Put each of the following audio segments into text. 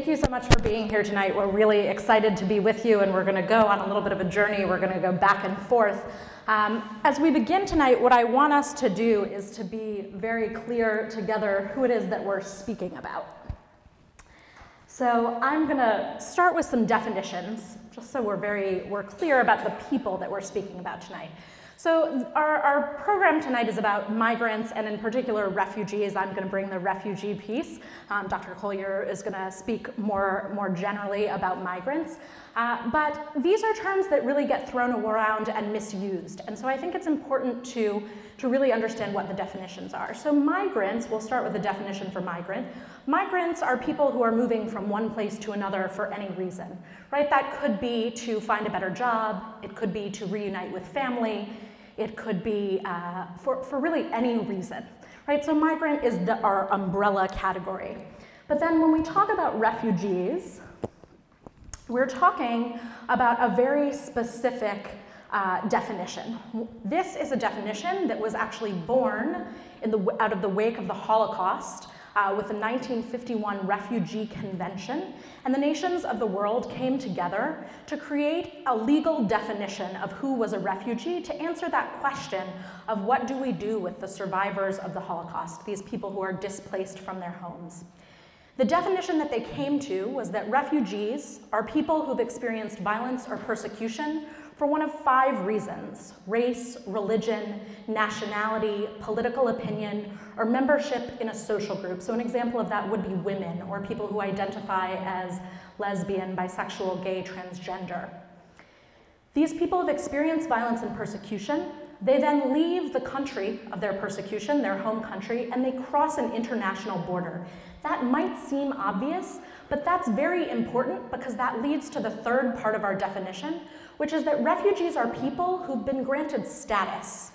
Thank you so much for being here tonight. We're really excited to be with you, and we're going to go on a little bit of a journey. We're going to go back and forth. As we begin tonight, what I want us to do is to be very clear together who it is that we're speaking about. So I'm going to start with some definitions, just so we're clear about the people that we're speaking about tonight. So our program tonight is about migrants, and in particular refugees. I'm going to bring the refugee piece. Dr. Collier is going to speak more generally about migrants. But these are terms that really get thrown around and misused. And so I think it's important to really understand what the definitions are. So migrants, we'll start with the definition for migrant. Migrants are people who are moving from one place to another for any reason, right? That could be to find a better job. It could be to reunite with family. It could be for really any reason, right? So migrant is our umbrella category. But then when we talk about refugees, we're talking about a very specific definition. This is a definition that was actually born out of the wake of the Holocaust with the 1951 Refugee Convention, and the nations of the world came together to create a legal definition of who was a refugee to answer that question of what do we do with the survivors of the Holocaust, these people who are displaced from their homes. The definition that they came to was that refugees are people who've experienced violence or persecution for one of 5 reasons: race, religion, nationality, political opinion, or membership in a social group. So an example of that would be women or people who identify as lesbian, bisexual, gay, transgender. These people have experienced violence and persecution. They then leave the country of their persecution, their home country, and they cross an international border. That might seem obvious, but that's very important because that leads to the third part of our definition, which is that refugees are people who've been granted status,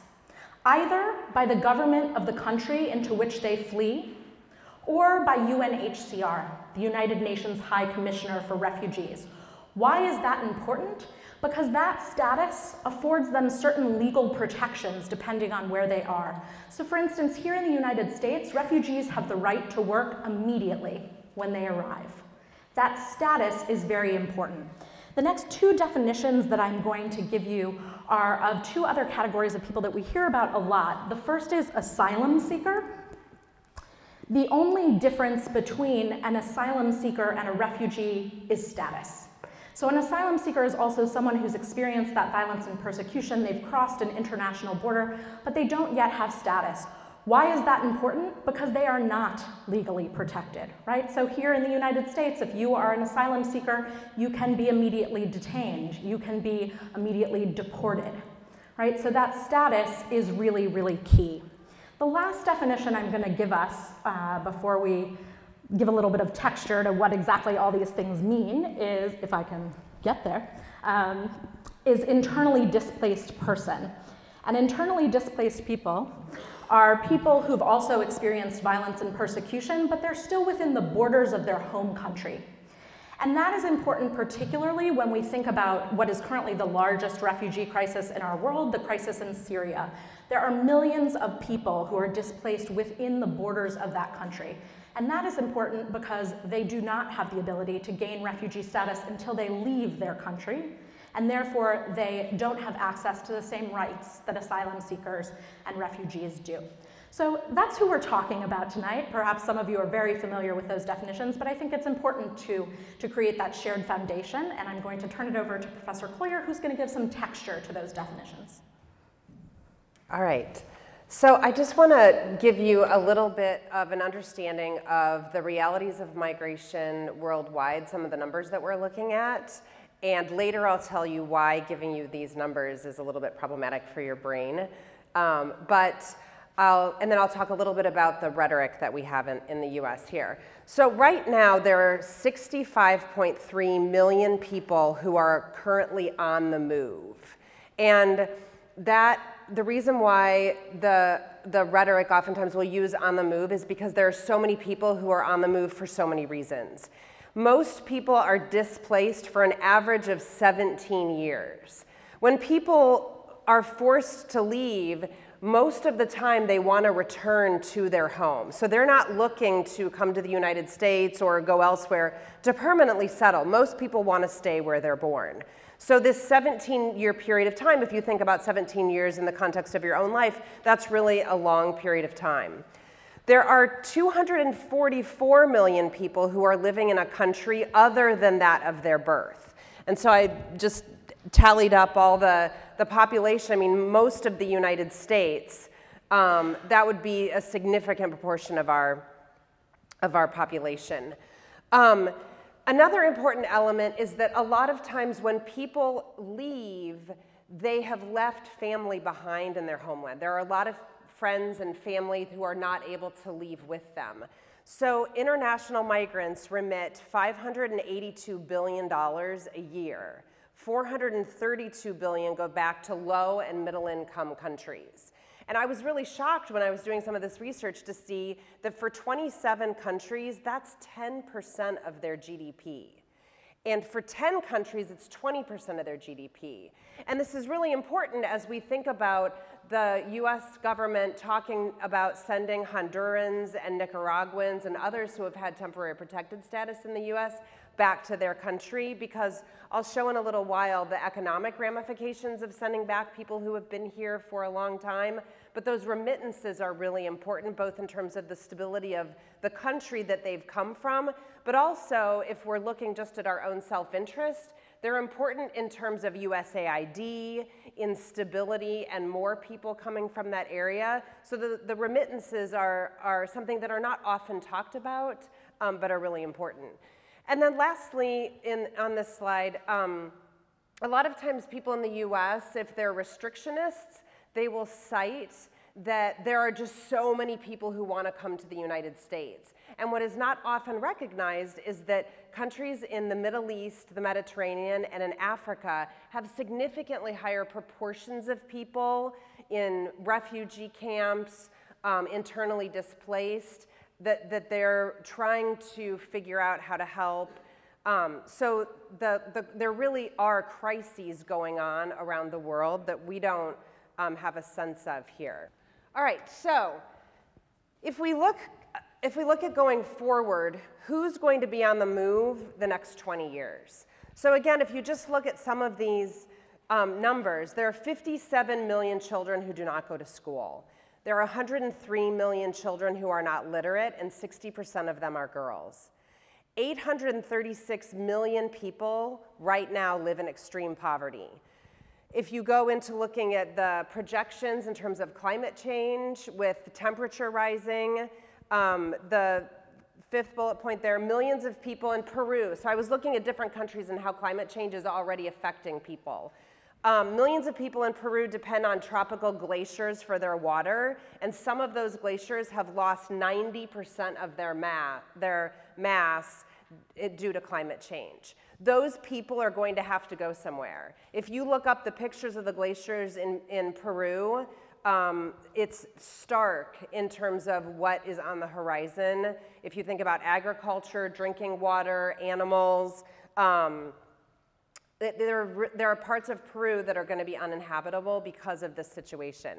either by the government of the country into which they flee, or by UNHCR, the United Nations High Commissioner for Refugees. Why is that important? Because that status affords them certain legal protections depending on where they are. So for instance, here in the United States, refugees have the right to work immediately when they arrive. That status is very important. The next 2 definitions that I'm going to give you are of 2 other categories of people that we hear about a lot. The first is asylum seeker. The only difference between an asylum seeker and a refugee is status. So an asylum seeker is also someone who's experienced that violence and persecution. They've crossed an international border, but they don't yet have status. Why is that important? Because they are not legally protected, right? So here in the United States, if you are an asylum seeker, you can be immediately detained. You can be immediately deported, right? So that status is really, really key. The last definition I'm going to give us before we give a little bit of texture to what exactly all these things mean is, if I can get there, is internally displaced person. And internally displaced people are people who've also experienced violence and persecution, but they're still within the borders of their home country. And that is important particularly when we think about what is currently the largest refugee crisis in our world, the crisis in Syria. There are millions of people who are displaced within the borders of that country. And that is important because they do not have the ability to gain refugee status until they leave their country, and therefore they don't have access to the same rights that asylum seekers and refugees do. So that's who we're talking about tonight. Perhaps some of you are very familiar with those definitions, but I think it's important to create that shared foundation, and I'm going to turn it over to Professor Collier, who's going to give some texture to those definitions. All right. So I just want to give you a little bit of an understanding of the realities of migration worldwide, some of the numbers that we're looking at, and later I'll tell you why giving you these numbers is a little bit problematic for your brain. And then I'll talk a little bit about the rhetoric that we have in the US here. So right now there are 65.3 million people who are currently on the move. And the reason why the rhetoric oftentimes we'll use on the move is because there are so many people who are on the move for so many reasons. Most people are displaced for an average of 17 years. When people are forced to leave, most of the time they want to return to their home. So they're not looking to come to the United States or go elsewhere to permanently settle. Most people want to stay where they're born. So this 17-year period of time, if you think about 17 years in the context of your own life, that's really a long period of time. There are 244 million people who are living in a country other than that of their birth. And so I just tallied up all the population. I mean, most of the United States, that would be a significant proportion of our population. Another important element is that a lot of times when people leave, they have left family behind in their homeland. There are a lot of friends and family who are not able to leave with them. So international migrants remit $582 billion a year. 432 billion go back to low and middle income countries. And I was really shocked when I was doing some of this research to see that for 27 countries, that's 10% of their GDP. And for 10 countries, it's 20% of their GDP. And this is really important as we think about the US government talking about sending Hondurans and Nicaraguans and others who have had temporary protected status in the US back to their country, because I'll show in a little while the economic ramifications of sending back people who have been here for a long time. But those remittances are really important, both in terms of the stability of the country that they've come from, but also if we're looking just at our own self-interest, they're important in terms of USAID, instability, and more people coming from that area. So the remittances are something that are not often talked about, but are really important. And then lastly, on this slide, a lot of times people in the US, if they're restrictionists, they will cite that there are just so many people who want to come to the United States. And what is not often recognized is that countries in the Middle East, the Mediterranean, and in Africa have significantly higher proportions of people in refugee camps, internally displaced, that they're trying to figure out how to help. So there really are crises going on around the world that we don't have a sense of here. All right, so if we look at going forward, who's going to be on the move the next 20 years? So again, if you just look at some of these numbers, there are 57 million children who do not go to school. There are 103 million children who are not literate, and 60% of them are girls. 836 million people right now live in extreme poverty. If you go into looking at the projections in terms of climate change with the temperature rising, the fifth bullet point there, millions of people in Peru. So I was looking at different countries and how climate change is already affecting people. Millions of people in Peru depend on tropical glaciers for their water, and some of those glaciers have lost 90% of their mass due to climate change. Those people are going to have to go somewhere. If you look up the pictures of the glaciers in Peru, it's stark in terms of what is on the horizon. If you think about agriculture, drinking water, animals, there are parts of Peru that are going to be uninhabitable because of this situation.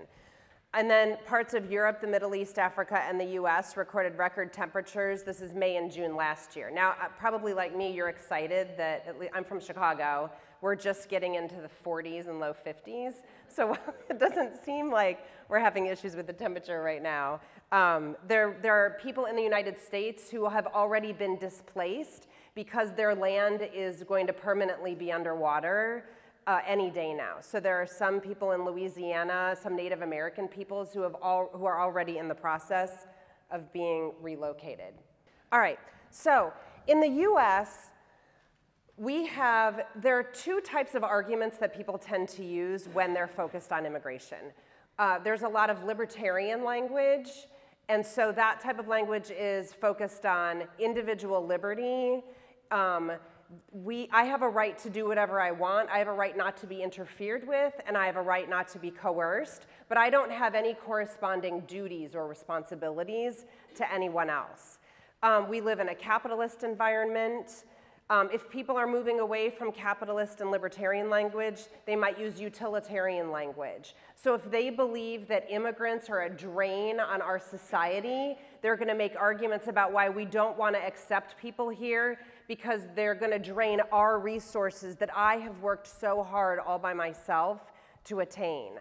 And then parts of Europe, the Middle East, Africa, and the US recorded record temperatures. This is May and June last year. Now, probably like me, you're excited that, I'm from Chicago, we're just getting into the 40s and low 50s. So it doesn't seem like we're having issues with the temperature right now. There are people in the United States who have already been displaced because their land is going to permanently be underwater any day now. So there are some people in Louisiana, some Native American peoples who are already in the process of being relocated. All right, so in the US, there are two types of arguments that people tend to use when they're focused on immigration. There's a lot of libertarian language, and so that type of language is focused on individual liberty. I have a right to do whatever I want. I have a right not to be interfered with, and I have a right not to be coerced, but I don't have any corresponding duties or responsibilities to anyone else. We live in a capitalist environment. If people are moving away from capitalist and libertarian language, they might use utilitarian language. So if they believe that immigrants are a drain on our society, they're going to make arguments about why we don't want to accept people here because they're going to drain our resources that I have worked so hard all by myself to attain.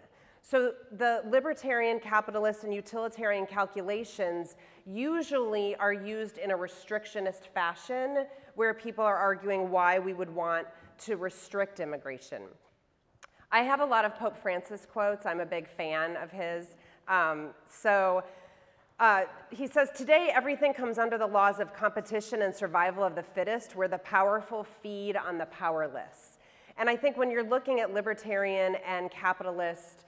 So the libertarian, capitalist, and utilitarian calculations usually are used in a restrictionist fashion where people are arguing why we would want to restrict immigration. I have a lot of Pope Francis quotes. I'm a big fan of his. He says, "Today everything comes under the laws of competition and survival of the fittest, where the powerful feed on the powerless." And I think when you're looking at libertarian and capitalist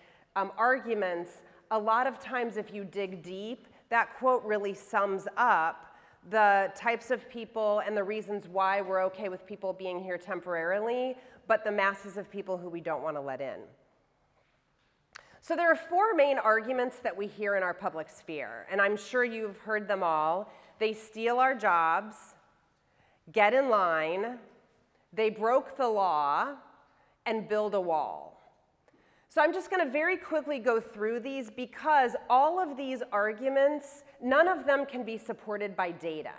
arguments, a lot of times if you dig deep, that quote really sums up the types of people and the reasons why we're okay with people being here temporarily, but the masses of people who we don't want to let in. So there are four main arguments that we hear in our public sphere, and I'm sure you've heard them all. They steal our jobs, get in line, they broke the law, and build a wall. So I'm just going to very quickly go through these because all of these arguments, none of them can be supported by data.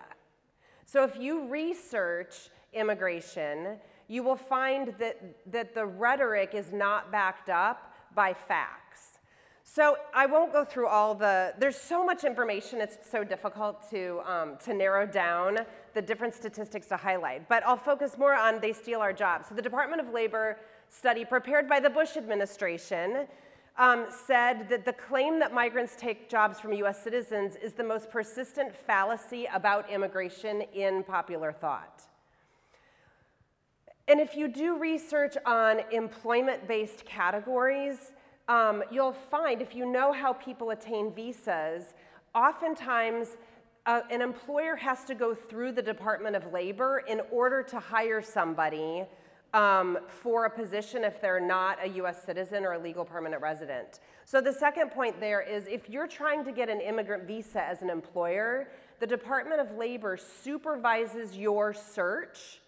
So if you research immigration, you will find that the rhetoric is not backed up by facts. So I won't go through all there's so much information, it's so difficult to narrow down the different statistics to highlight. But I'll focus more on they steal our jobs. So the Department of Labor study prepared by the Bush administration said that the claim that migrants take jobs from US citizens is the most persistent fallacy about immigration in popular thought. And if you do research on employment-based categories, you'll find, if you know how people attain visas, oftentimes an employer has to go through the Department of Labor in order to hire somebody for a position if they're not a US citizen or a legal permanent resident. So the second point there is if you're trying to get an immigrant visa as an employer, the Department of Labor supervises your search,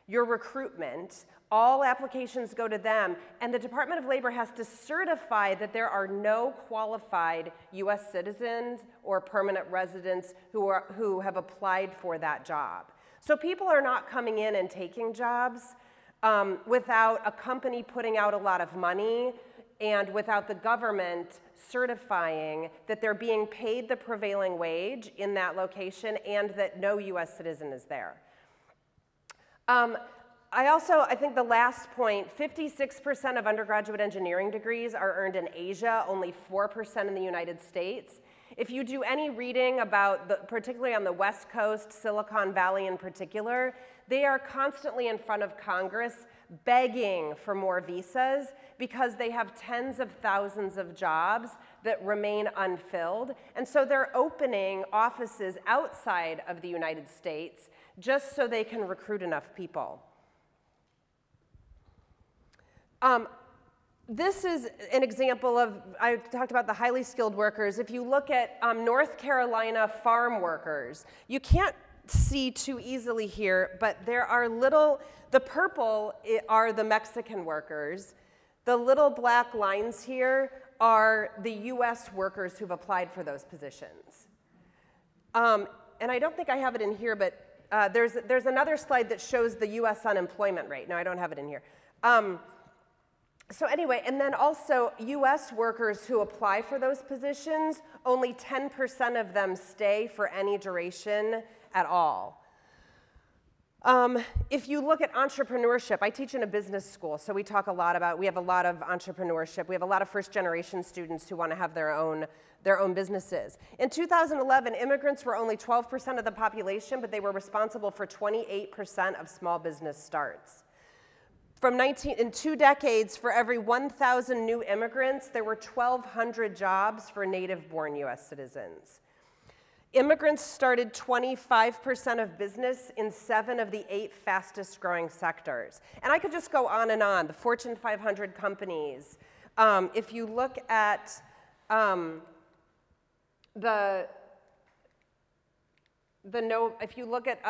your recruitment. All applications go to them, and the Department of Labor has to certify that there are no qualified US citizens or permanent residents who have applied for that job. So people are not coming in and taking jobs without a company putting out a lot of money and without the government certifying that they're being paid the prevailing wage in that location and that no US citizen is there. I think the last point, 56% of undergraduate engineering degrees are earned in Asia, only 4% in the United States. If you do any reading about, particularly on the West Coast, Silicon Valley in particular, they are constantly in front of Congress begging for more visas because they have tens of thousands of jobs that remain unfilled. And so they're opening offices outside of the United States just so they can recruit enough people. This is an example of, I talked about the highly skilled workers. If you look at North Carolina farm workers, you can't see too easily here, but there are the purple are the Mexican workers. The little black lines here are the US workers who've applied for those positions. And I don't think I have it in here, but there's another slide that shows the US unemployment rate. No, I don't have it in here. So anyway, and then also US workers who apply for those positions, only 10% of them stay for any duration at all. If you look at entrepreneurship, I teach in a business school, so we talk a lot about, we have a lot of entrepreneurship. We have a lot of first-generation students who want to have their own businesses. In 2011, immigrants were only 12% of the population, but they were responsible for 28% of small business starts. In 2 decades, for every 1,000 new immigrants, there were 1,200 jobs for native-born US citizens. Immigrants started 25% of business in 7 of the 8 fastest-growing sectors. And I could just go on and on, the Fortune 500 companies. If you look if you look at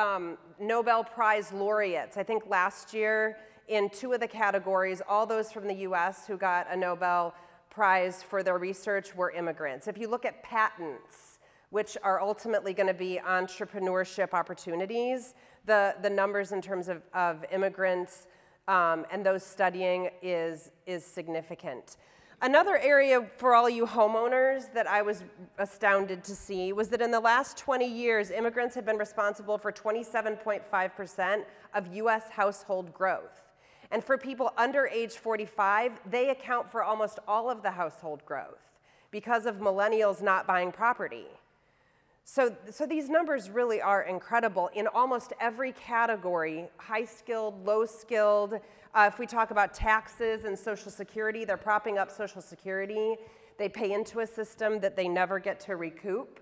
Nobel Prize laureates, I think last year in 2 of the categories, all those from the US who got a Nobel Prize for their research were immigrants. If you look at patents, which are ultimately going to be entrepreneurship opportunities, the numbers in terms of immigrants and those studying is significant. Another area for all you homeowners that I was astounded to see was that in the last 20 years, immigrants have been responsible for 27.5% of US household growth. And for people under age 45, they account for almost all of the household growth because of millennials not buying property. So these numbers really are incredible in almost every category, high-skilled, low-skilled. If we talk about taxes and Social Security, they're propping up Social Security. They pay into a system that they never get to recoup.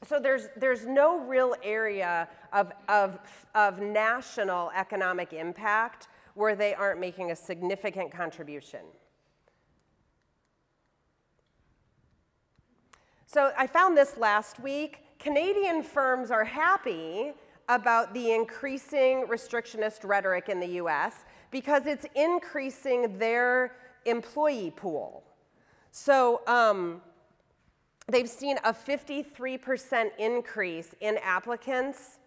So there's no real area of national economic impact where they aren't making a significant contribution. So I found this last week. Canadian firms are happy about the increasing restrictionist rhetoric in the US because it's increasing their employee pool. So they've seen a 53% increase in applicants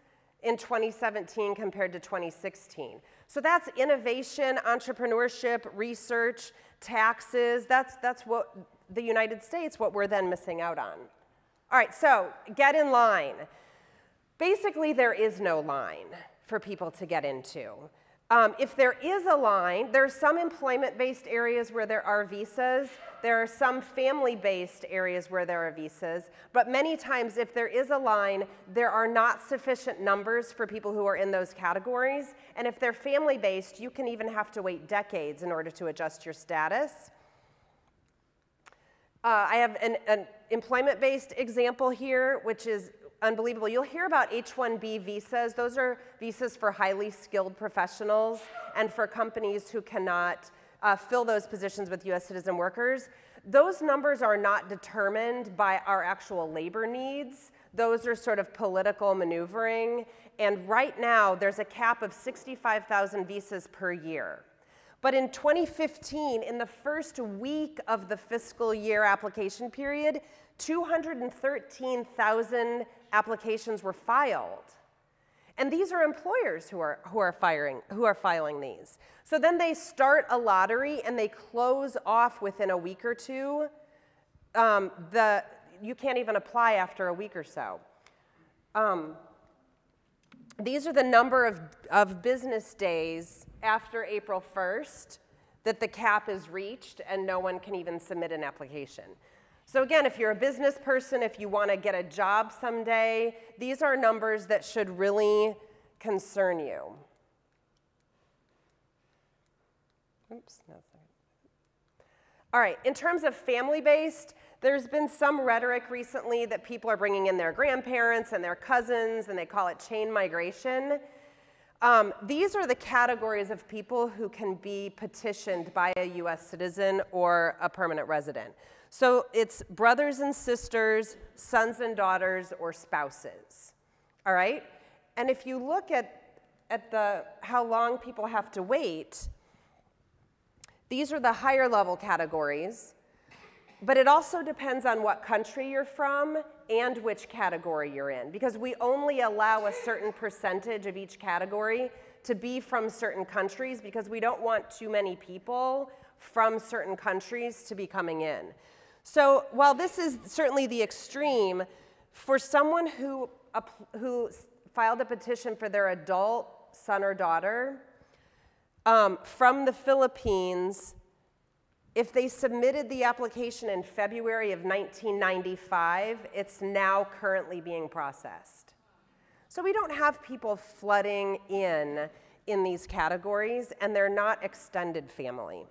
in 2017 compared to 2016. So that's innovation, entrepreneurship, research, taxes. That's what the United States, what we're then missing out on. All right, so get in line. Basically, there is no line for people to get into. If there is a line, there are some employment-based areas where there are visas. There are some family-based areas where there are visas. But many times, if there is a line, there are not sufficient numbers for people who are in those categories. And if they're family-based, you can even have to wait decades in order to adjust your status. I have an employment-based example here, which is unbelievable. You'll hear about H-1B visas. Those are visas for highly skilled professionals and for companies who cannot fill those positions with US citizen workers. Those numbers are not determined by our actual labor needs. Those are sort of political maneuvering. And right now, there's a cap of 65,000 visas per year. But in 2015, in the first week of the fiscal year application period, 213,000 applications were filed. And these are employers who are filing these. So then they start a lottery and they close off within a week or two. You can't even apply after a week or so. These are the number of business days after April 1st that the cap is reached and no one can even submit an application. So again, if you're a business person, if you want to get a job someday, these are numbers that should really concern you. Oops, no, sorry. All right, in terms of family-based, there's been some rhetoric recently that people are bringing in their grandparents and their cousins, and they call it chain migration. These are the categories of people who can be petitioned by a US citizen or a permanent resident. So it's brothers and sisters, sons and daughters, or spouses, all right? And if you look at how long people have to wait, these are the higher level categories, but it also depends on what country you're from and which category you're in, because we only allow a certain percentage of each category to be from certain countries because we don't want too many people from certain countries to be coming in. So while this is certainly the extreme, for someone who filed a petition for their adult son or daughter from the Philippines, if they submitted the application in February of 1995, it's now currently being processed. So we don't have people flooding in these categories, and they're not extended family.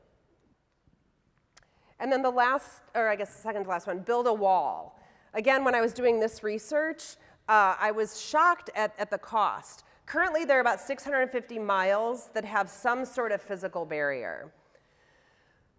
And then the last, or I guess the second to last one, build a wall. Again, when I was doing this research, I was shocked at the cost. Currently, there are about 650 miles that have some sort of physical barrier.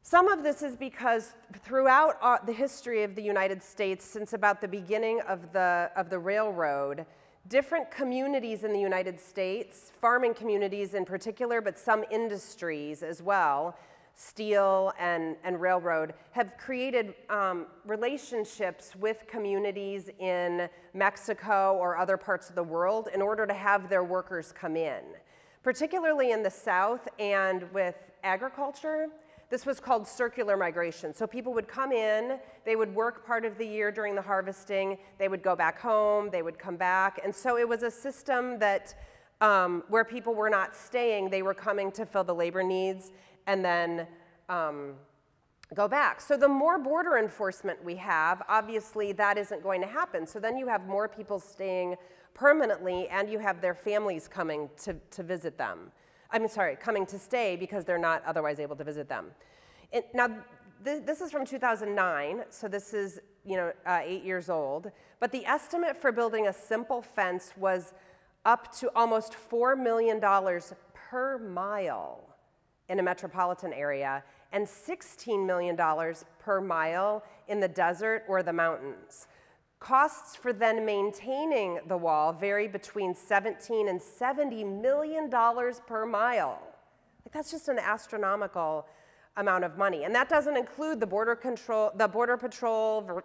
Some of this is because throughout the history of the United States, since about the beginning of the railroad, different communities in the United States, farming communities in particular, but some industries as well, steel and railroad, have created relationships with communities in Mexico or other parts of the world in order to have their workers come in. Particularly in the South and with agriculture, this was called circular migration. So people would come in, they would work part of the year during the harvesting, they would go back home, they would come back. And so it was a system that where people were not staying, they were coming to fill the labor needs and then go back. So the more border enforcement we have, obviously that isn't going to happen. So then you have more people staying permanently and you have their families coming to visit them. Coming to stay because they're not otherwise able to visit them. Now, this is from 2009, so this is 8 years old, but the estimate for building a simple fence was up to almost $4 million per mile in a metropolitan area and $16 million per mile in the desert or the mountains. Costs for then maintaining the wall vary between $17 and $70 million per mile. Like, that's just an astronomical amount of money. And that doesn't include the border patrol,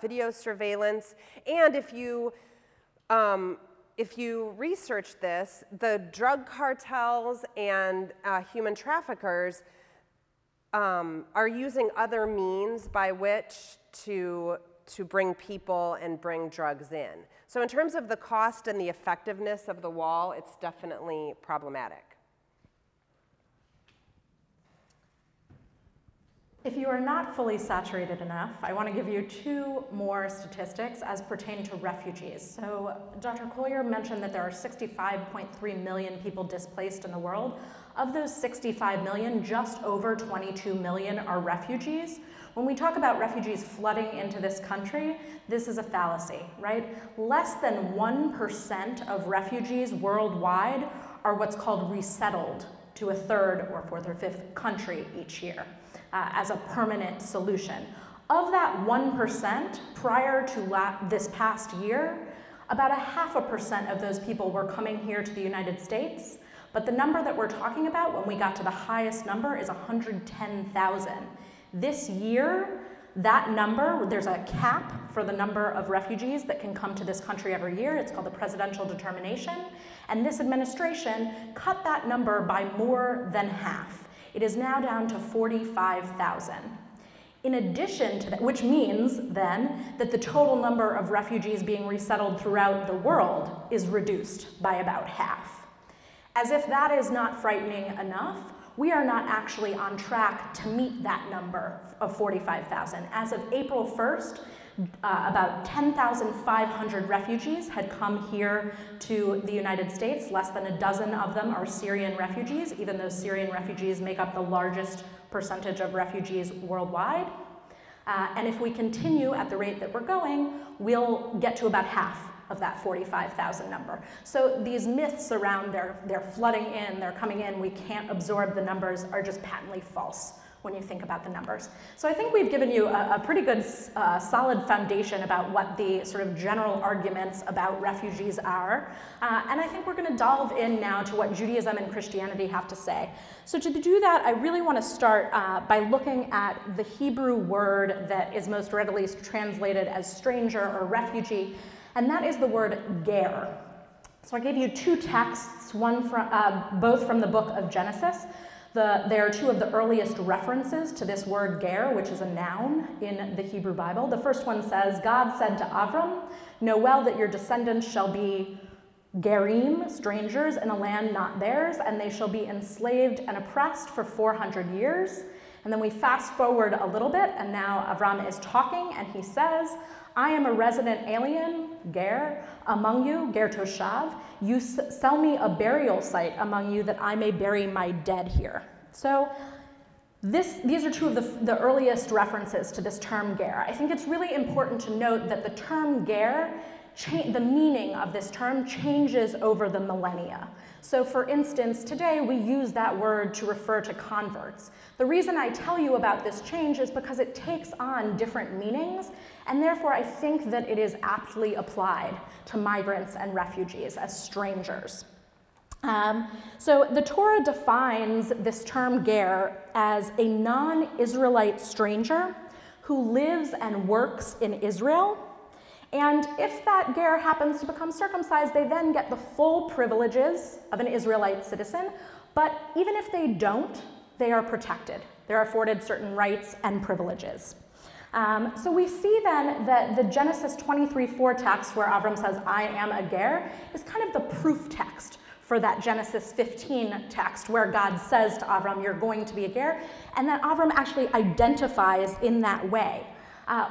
video surveillance, and if you research this, the drug cartels and human traffickers are using other means by which to bring people and bring drugs in. So in terms of the cost and the effectiveness of the wall, it's definitely problematic. If you are not fully saturated enough, I want to give you 2 more statistics as pertain to refugees. So Dr. Collier mentioned that there are 65.3 million people displaced in the world. Of those 65 million, just over 22 million are refugees. When we talk about refugees flooding into this country, this is a fallacy, right? Less than 1% of refugees worldwide are what's called resettled to a 3rd or 4th or 5th country each year as a permanent solution. Of that 1%, prior to this past year, about 0.5% of those people were coming here to the United States, but the number that we're talking about when we got to the highest number is 110,000. This year, that number, there's a cap for the number of refugees that can come to this country every year. It's called the Presidential Determination. And this administration cut that number by more than half. It is now down to 45,000. In addition to that, which means then that the total number of refugees being resettled throughout the world is reduced by about half. As if that is not frightening enough, we are not actually on track to meet that number of 45,000. As of April 1st, about 10,500 refugees had come here to the United States. Less than a dozen of them are Syrian refugees, even though Syrian refugees make up the largest percentage of refugees worldwide. And if we continue at the rate that we're going, we'll get to about half of that 45,000 number. So these myths around they're flooding in, they're coming in, we can't absorb the numbers are just patently false when you think about the numbers. So I think we've given you a pretty good solid foundation about what the sort of general arguments about refugees are. And I think we're going to delve in now to what Judaism and Christianity have to say. So to do that, I really want to start by looking at the Hebrew word that is most readily translated as stranger or refugee, and that is the word ger. So I gave you 2 texts, one from, both from the book of Genesis. They are 2 of the earliest references to this word ger, which is a noun in the Hebrew Bible. The first one says, God said to Avram, know well that your descendants shall be gerim, strangers, in a land not theirs, and they shall be enslaved and oppressed for 400 years. And then we fast forward a little bit, and now Avram is talking, and he says, I am a resident alien, ger, among you, ger toshav. You sell me a burial site among you that I may bury my dead here. So these are 2 of the earliest references to this term ger. I think it's really important to note that the term ger the meaning of this term changes over the millennia. So for instance, today we use that word to refer to converts. The reason I tell you about this change is because it takes on different meanings, and therefore I think that it is aptly applied to migrants and refugees as strangers. So the Torah defines this term ger as a non-Israelite stranger who lives and works in Israel. And if that ger happens to become circumcised, they then get the full privileges of an Israelite citizen. But even if they don't, they are protected. They're afforded certain rights and privileges. So we see then that the Genesis 23:4 text where Avram says, I am a ger, is kind of the proof text for that Genesis 15 text where God says to Avram, you're going to be a ger, and that Avram actually identifies in that way.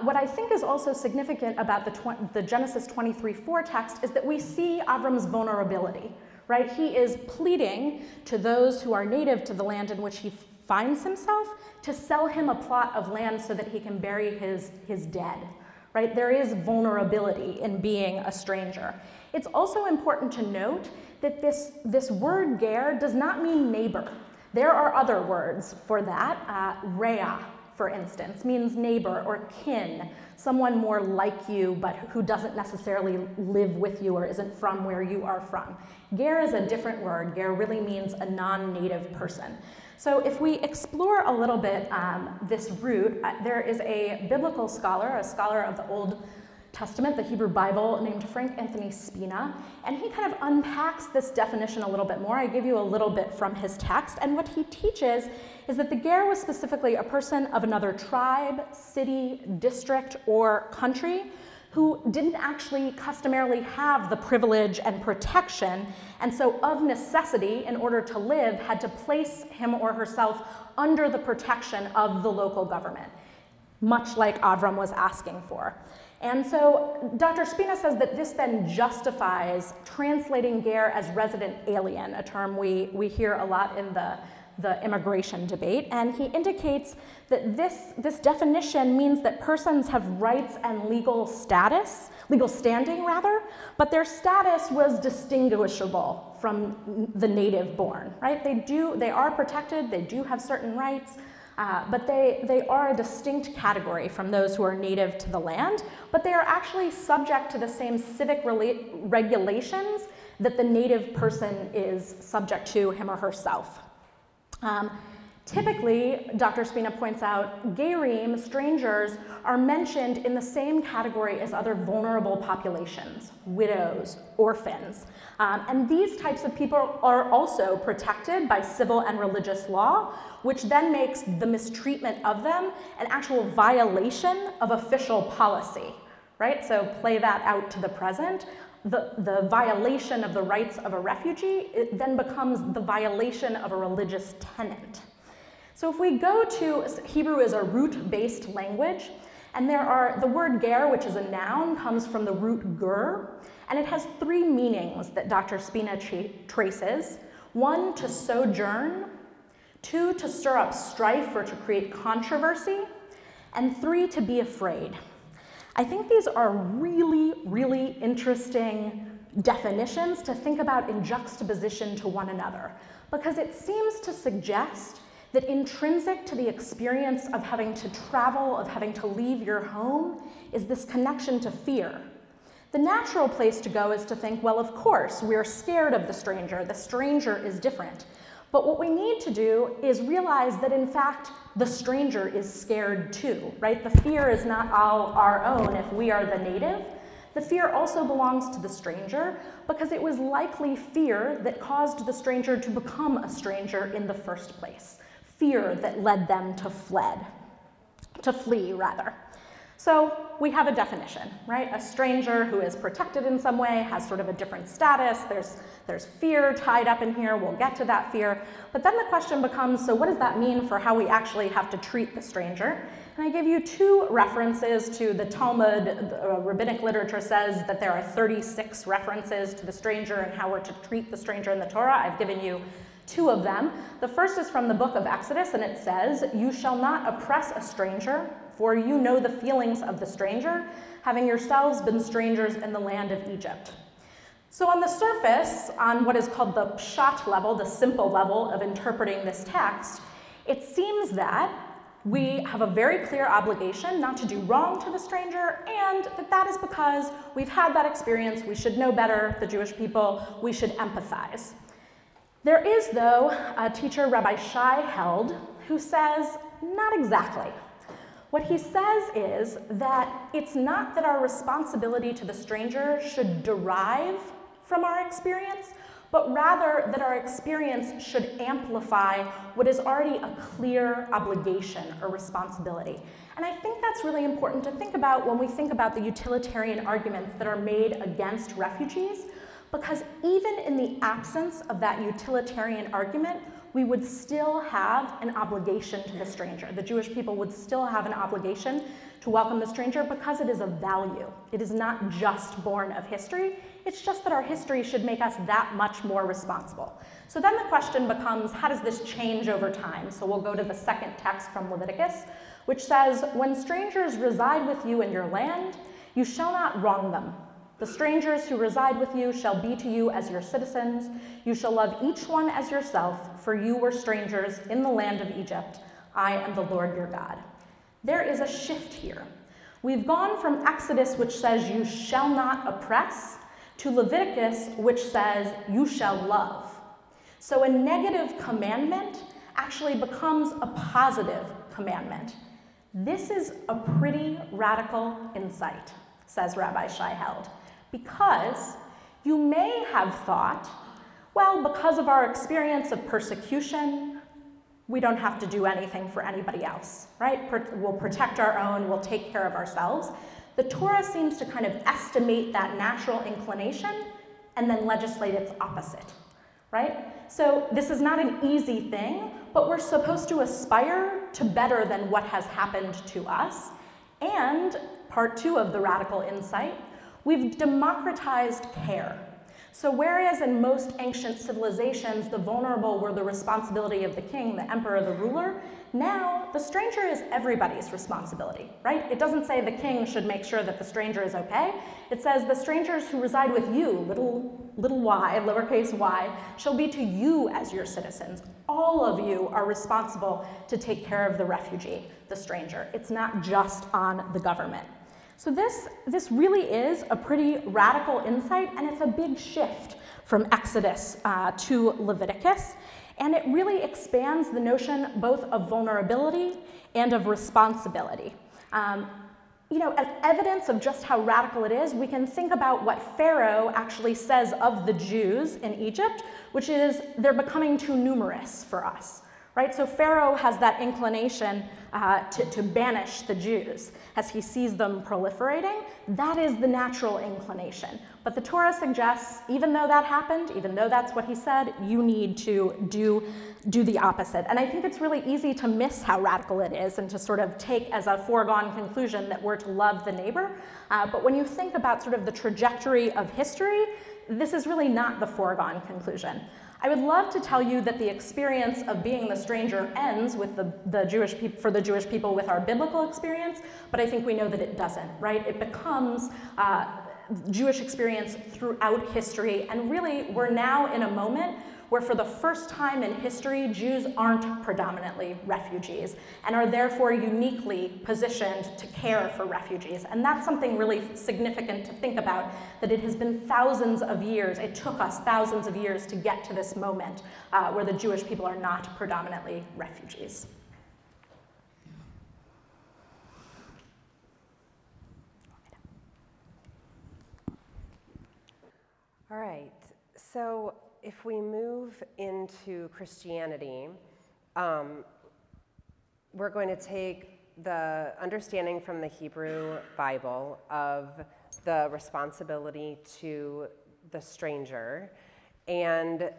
What I think is also significant about the Genesis 23:4 text is that we see Avram's vulnerability, right? He is pleading to those who are native to the land in which he finds himself to sell him a plot of land so that he can bury his dead, right? There is vulnerability in being a stranger. It's also important to note that this word ger does not mean neighbor. There are other words for that. Reah, for instance, means neighbor or kin, someone more like you but who doesn't necessarily live with you or isn't from where you are from. Ger is a different word. Ger really means a non-native person. So if we explore a little bit this root, there is a biblical scholar, a scholar of the Old Testament, the Hebrew Bible, named Frank Anthony Spina, and he kind of unpacks this definition a little bit more. I give you a little bit from his text, and what he teaches is that the ger was specifically a person of another tribe, city, district, or country who didn't actually customarily have the privilege and protection, and so of necessity, in order to live, had to place him or herself under the protection of the local government, much like Avram was asking for. And so Dr. Spina says that this then justifies translating ger as resident alien, a term we hear a lot in the immigration debate, and he indicates that this definition means that persons have rights and legal standing rather, but their status was distinguishable from the native born, right? They are protected, they do have certain rights, but they are a distinct category from those who are native to the land, but they are actually subject to the same civic regulations that the native person is subject to him or herself. Typically, Dr. Spina points out, gerim, strangers, are mentioned in the same category as other vulnerable populations, widows, orphans. And these types of people are also protected by civil and religious law, which then makes the mistreatment of them an actual violation of official policy, right? So play that out to the present. The violation of the rights of a refugee, it then becomes the violation of a religious tenet. So if we go to, Hebrew is a root-based language, and the word ger, which is a noun, comes from the root gur, and it has three meanings that Dr. Spina traces. One, to sojourn; two, to stir up strife or to create controversy; and three, to be afraid. I think these are really, really interesting definitions to think about in juxtaposition to one another, because it seems to suggest that intrinsic to the experience of having to travel, of having to leave your home, is this connection to fear. The natural place to go is to think, well, of course, we're scared of the stranger is different. But what we need to do is realize that, in fact, the stranger is scared too, right? The fear is not all our own if we are the native. The fear also belongs to the stranger because it was likely fear that caused the stranger to become a stranger in the first place. Fear that led them to flee rather. So we have a definition, right? A stranger who is protected in some way, has sort of a different status. There's fear tied up in here. We'll get to that fear. But then the question becomes, so what does that mean for how we actually have to treat the stranger? And I give you two references to the Talmud. The rabbinic literature says that there are 36 references to the stranger and how we're to treat the stranger in the Torah. I've given you two of them. The first is from the book of Exodus, and it says, "You shall not oppress a stranger for you know the feelings of the stranger, having yourselves been strangers in the land of Egypt. So on the surface, on what is called the pshat level, the simple level of interpreting this text, it seems that we have a very clear obligation not to do wrong to the stranger, and that is because we've had that experience, we should know better, the Jewish people, we should empathize. There is, though, a teacher, Rabbi Shai Held, who says, not exactly. What he says is that it's not that our responsibility to the stranger should derive from our experience, but rather that our experience should amplify what is already a clear obligation or responsibility. And I think that's really important to think about when we think about the utilitarian arguments that are made against refugees, because even in the absence of that utilitarian argument, we would still have an obligation to the stranger. The Jewish people would still have an obligation to welcome the stranger because it is of value. It is not just born of history, it's just that our history should make us that much more responsible. So then the question becomes, how does this change over time? So we'll go to the second text from Leviticus, which says, when strangers reside with you in your land, you shall not wrong them. The strangers who reside with you shall be to you as your citizens. You shall love each one as yourself, for you were strangers in the land of Egypt. I am the Lord your God. There is a shift here. We've gone from Exodus, which says you shall not oppress, to Leviticus, which says you shall love. So a negative commandment actually becomes a positive commandment. This is a pretty radical insight, says Rabbi Shai Held, because you may have thought, well, because of our experience of persecution, we don't have to do anything for anybody else, right? We'll protect our own, we'll take care of ourselves. The Torah seems to kind of estimate that natural inclination and then legislate its opposite, right? So this is not an easy thing, but we're supposed to aspire to better than what has happened to us. And part two of the radical insight, we've democratized care. So whereas in most ancient civilizations, the vulnerable were the responsibility of the king, the emperor, the ruler, now the stranger is everybody's responsibility, right? It doesn't say the king should make sure that the stranger is okay. It says the strangers who reside with you, little y, lowercase y, shall be to you as your citizens. All of you are responsible to take care of the refugee, the stranger. It's not just on the government. So this really is a pretty radical insight, and it's a big shift from Exodus to Leviticus, and it really expands the notion both of vulnerability and of responsibility. You know, as evidence of just how radical it is, we can think about what Pharaoh actually says of the Jews in Egypt, which is they're becoming too numerous for us. Right, so Pharaoh has that inclination to banish the Jews as he sees them proliferating. That is the natural inclination. But the Torah suggests, even though that happened, even though that's what he said, you need to do the opposite. And I think it's really easy to miss how radical it is and to sort of take as a foregone conclusion that we're to love the neighbor. But when you think about sort of the trajectory of history, this is really not the foregone conclusion. I would love to tell you that the experience of being the stranger ends with for the Jewish people with our biblical experience, but I think we know that it doesn't, right? It becomes Jewish experience throughout history, and really we're now in a moment where for the first time in history, Jews aren't predominantly refugees and are therefore uniquely positioned to care for refugees. And that's something really significant to think about, that it has been thousands of years, it took us thousands of years to get to this moment where the Jewish people are not predominantly refugees. All right, so if we move into Christianity, we're going to take the understanding from the Hebrew Bible of the responsibility to the stranger and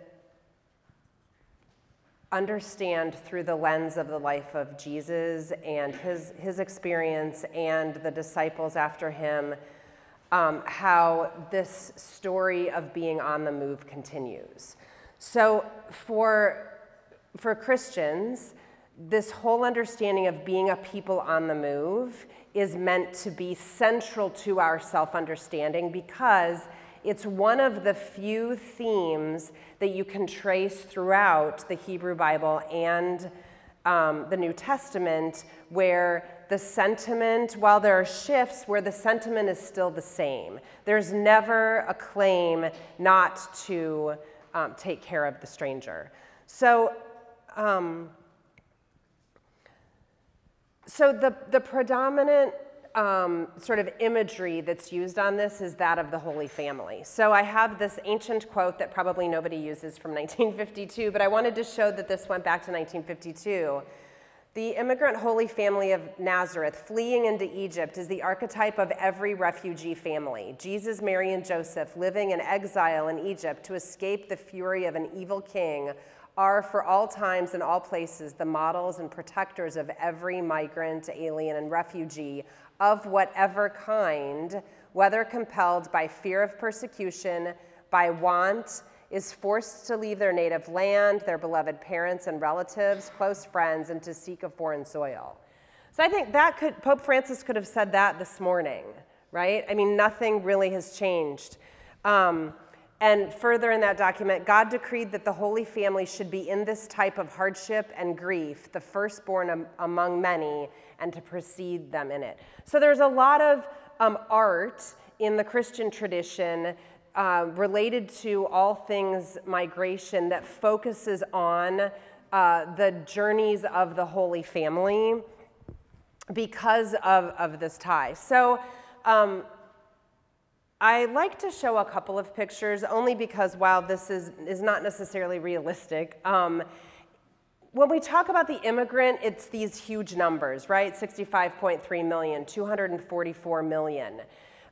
understand through the lens of the life of Jesus and his experience and the disciples after him, how this story of being on the move continues. So for Christians, this whole understanding of being a people on the move is meant to be central to our self-understanding, because it's one of the few themes that you can trace throughout the Hebrew Bible and the New Testament, where the sentiment, while there are shifts, where the sentiment is still the same. There's never a claim not to take care of the stranger. So the predominant sort of imagery that's used on this is that of the Holy Family. So I have this ancient quote that probably nobody uses from 1952, but I wanted to show that this went back to 1952. The immigrant Holy Family of Nazareth fleeing into Egypt is the archetype of every refugee family. Jesus, Mary, and Joseph, living in exile in Egypt to escape the fury of an evil king, are for all times and all places the models and protectors of every migrant, alien, and refugee of whatever kind, whether compelled by fear of persecution, by want, is forced to leave their native land, their beloved parents and relatives, close friends, and to seek a foreign soil. So I think that Pope Francis could have said that this morning, right? I mean, nothing really has changed. And further in that document, God decreed that the Holy Family should be in this type of hardship and grief, the firstborn among many, and to precede them in it. So there's a lot of art in the Christian tradition related to all things migration that focuses on the journeys of the Holy Family because of this tie. So I like to show a couple of pictures, only because while this is not necessarily realistic, when we talk about the immigrant, it's these huge numbers, right? 65.3 million, 244 million.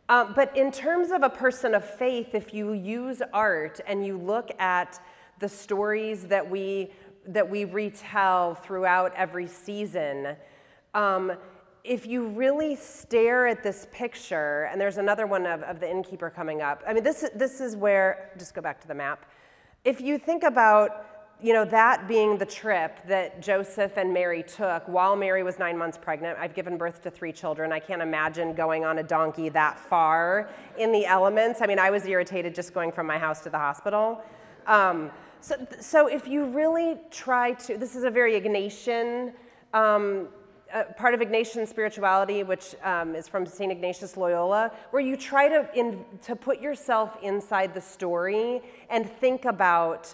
But in terms of a person of faith, if you use art and you look at the stories that we retell throughout every season, if you really stare at this picture, and there's another one of the innkeeper coming up. I mean, this is where, just go back to the map. If you think about, you know, that being the trip that Joseph and Mary took while Mary was 9 months pregnant. I've given birth to 3 children. I can't imagine going on a donkey that far in the elements. I mean, I was irritated just going from my house to the hospital. So if you really try to, this is a very Ignatian, part of Ignatian spirituality, which is from St. Ignatius Loyola, where you try to put yourself inside the story and think about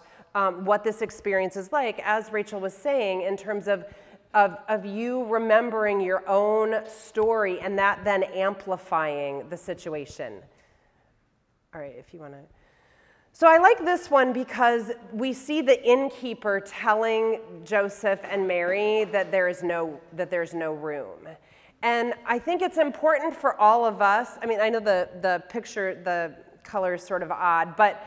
what this experience is like, as Rachel was saying, in terms of you remembering your own story and that then amplifying the situation. All right, if you want to. So I like this one because we see the innkeeper telling Joseph and Mary that there's no room. And I think it's important for all of us. I mean, I know the picture, the color is sort of odd, but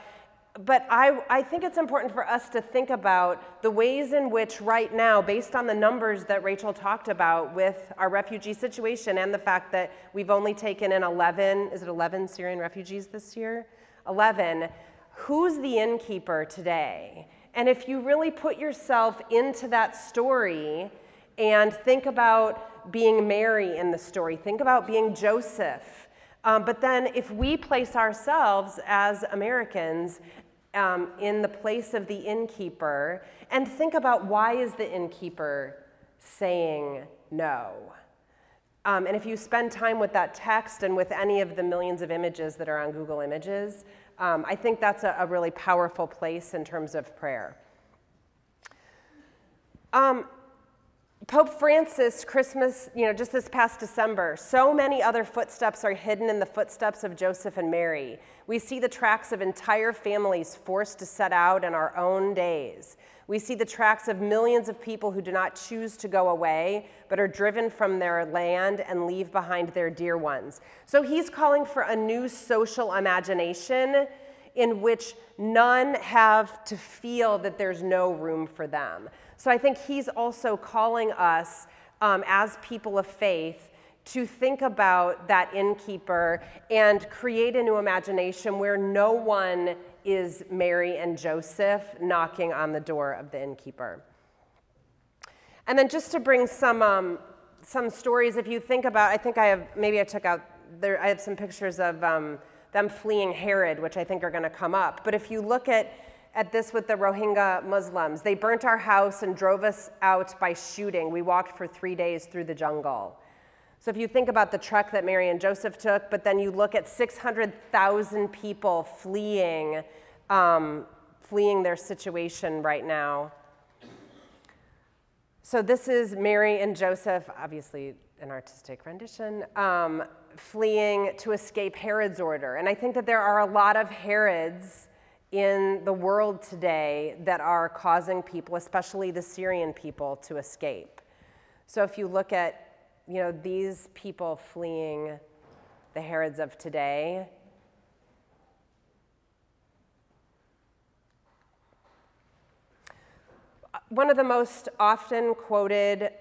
I think it's important for us to think about the ways in which right now, based on the numbers that Rachel talked about with our refugee situation and the fact that we've only taken in 11 Syrian refugees this year? 11. Who's the innkeeper today? And if you really put yourself into that story and think about being Mary in the story, think about being Joseph. But then if we place ourselves as Americans in the place of the innkeeper and think about why is the innkeeper saying no? And if you spend time with that text and with any of the millions of images that are on Google Images, I think that's a really powerful place in terms of prayer. Pope Francis, Christmas, just this past December, so many other footsteps are hidden in the footsteps of Joseph and Mary. We see the tracks of entire families forced to set out in our own days. We see the tracks of millions of people who do not choose to go away, but are driven from their land and leave behind their dear ones. So he's calling for a new social imagination in which none have to feel that there's no room for them. So I think he's also calling us as people of faith to think about that innkeeper and create a new imagination where no one is Mary and Joseph knocking on the door of the innkeeper. And then just to bring some stories, if you think about, I think I have, maybe I took out, I have some pictures of them fleeing Herod, which I think are going to come up. But if you look at this with the Rohingya Muslims, they burnt our house and drove us out by shooting. We walked for 3 days through the jungle. So if you think about the trek that Mary and Joseph took, but then you look at 600,000 people fleeing their situation right now. So this is Mary and Joseph, obviously an artistic rendition, fleeing to escape Herod's order. And I think that there are a lot of Herods in the world today that are causing people, especially the Syrian people, to escape. So if you look at, these people fleeing the Herods of today, one of the most often quoted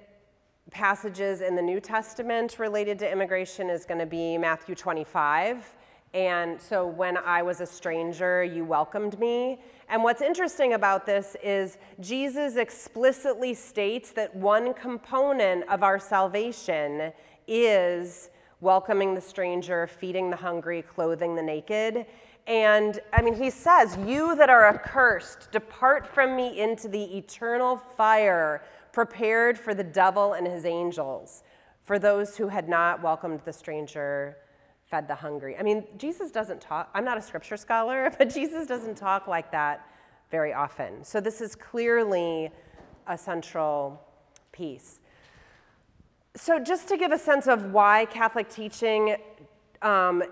passages in the New Testament related to immigration is going to be Matthew 25. And so when I was a stranger, you welcomed me. And what's interesting about this is Jesus explicitly states that one component of our salvation is welcoming the stranger, feeding the hungry, clothing the naked. And I mean, he says, "You that are accursed, depart from me into the eternal fire prepared for the devil and his angels, for those who had not welcomed the stranger, fed the hungry." I mean, Jesus doesn't talk, I'm not a scripture scholar, but Jesus doesn't talk like that very often. So this is clearly a central piece. So just to give a sense of why Catholic teaching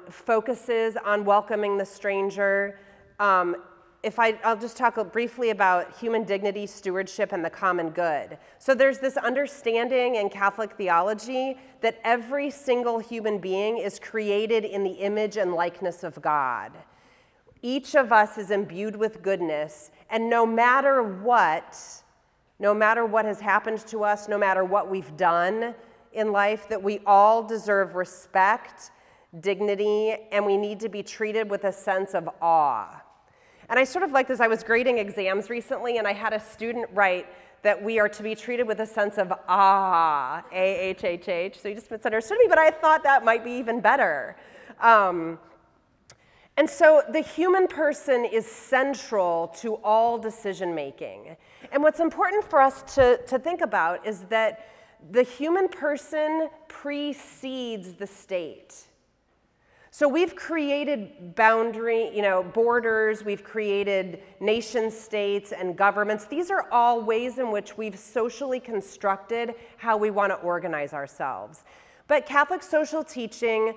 focuses on welcoming the stranger, I'll just talk briefly about human dignity, stewardship, and the common good. So there's this understanding in Catholic theology that every single human being is created in the image and likeness of God. Each of us is imbued with goodness, and no matter what has happened to us, no matter what we've done in life, that we all deserve respect, dignity, and we need to be treated with a sense of awe. And I sort of like this. I was grading exams recently, and I had a student write that we are to be treated with a sense of awe, A-H-H-H. So he just misunderstood me, but I thought that might be even better. And so the human person is central to all decision making. And what's important for us to think about is that the human person precedes the state. So we've created borders, we've created nation states and governments. These are all ways in which we've socially constructed how we want to organize ourselves. But Catholic social teaching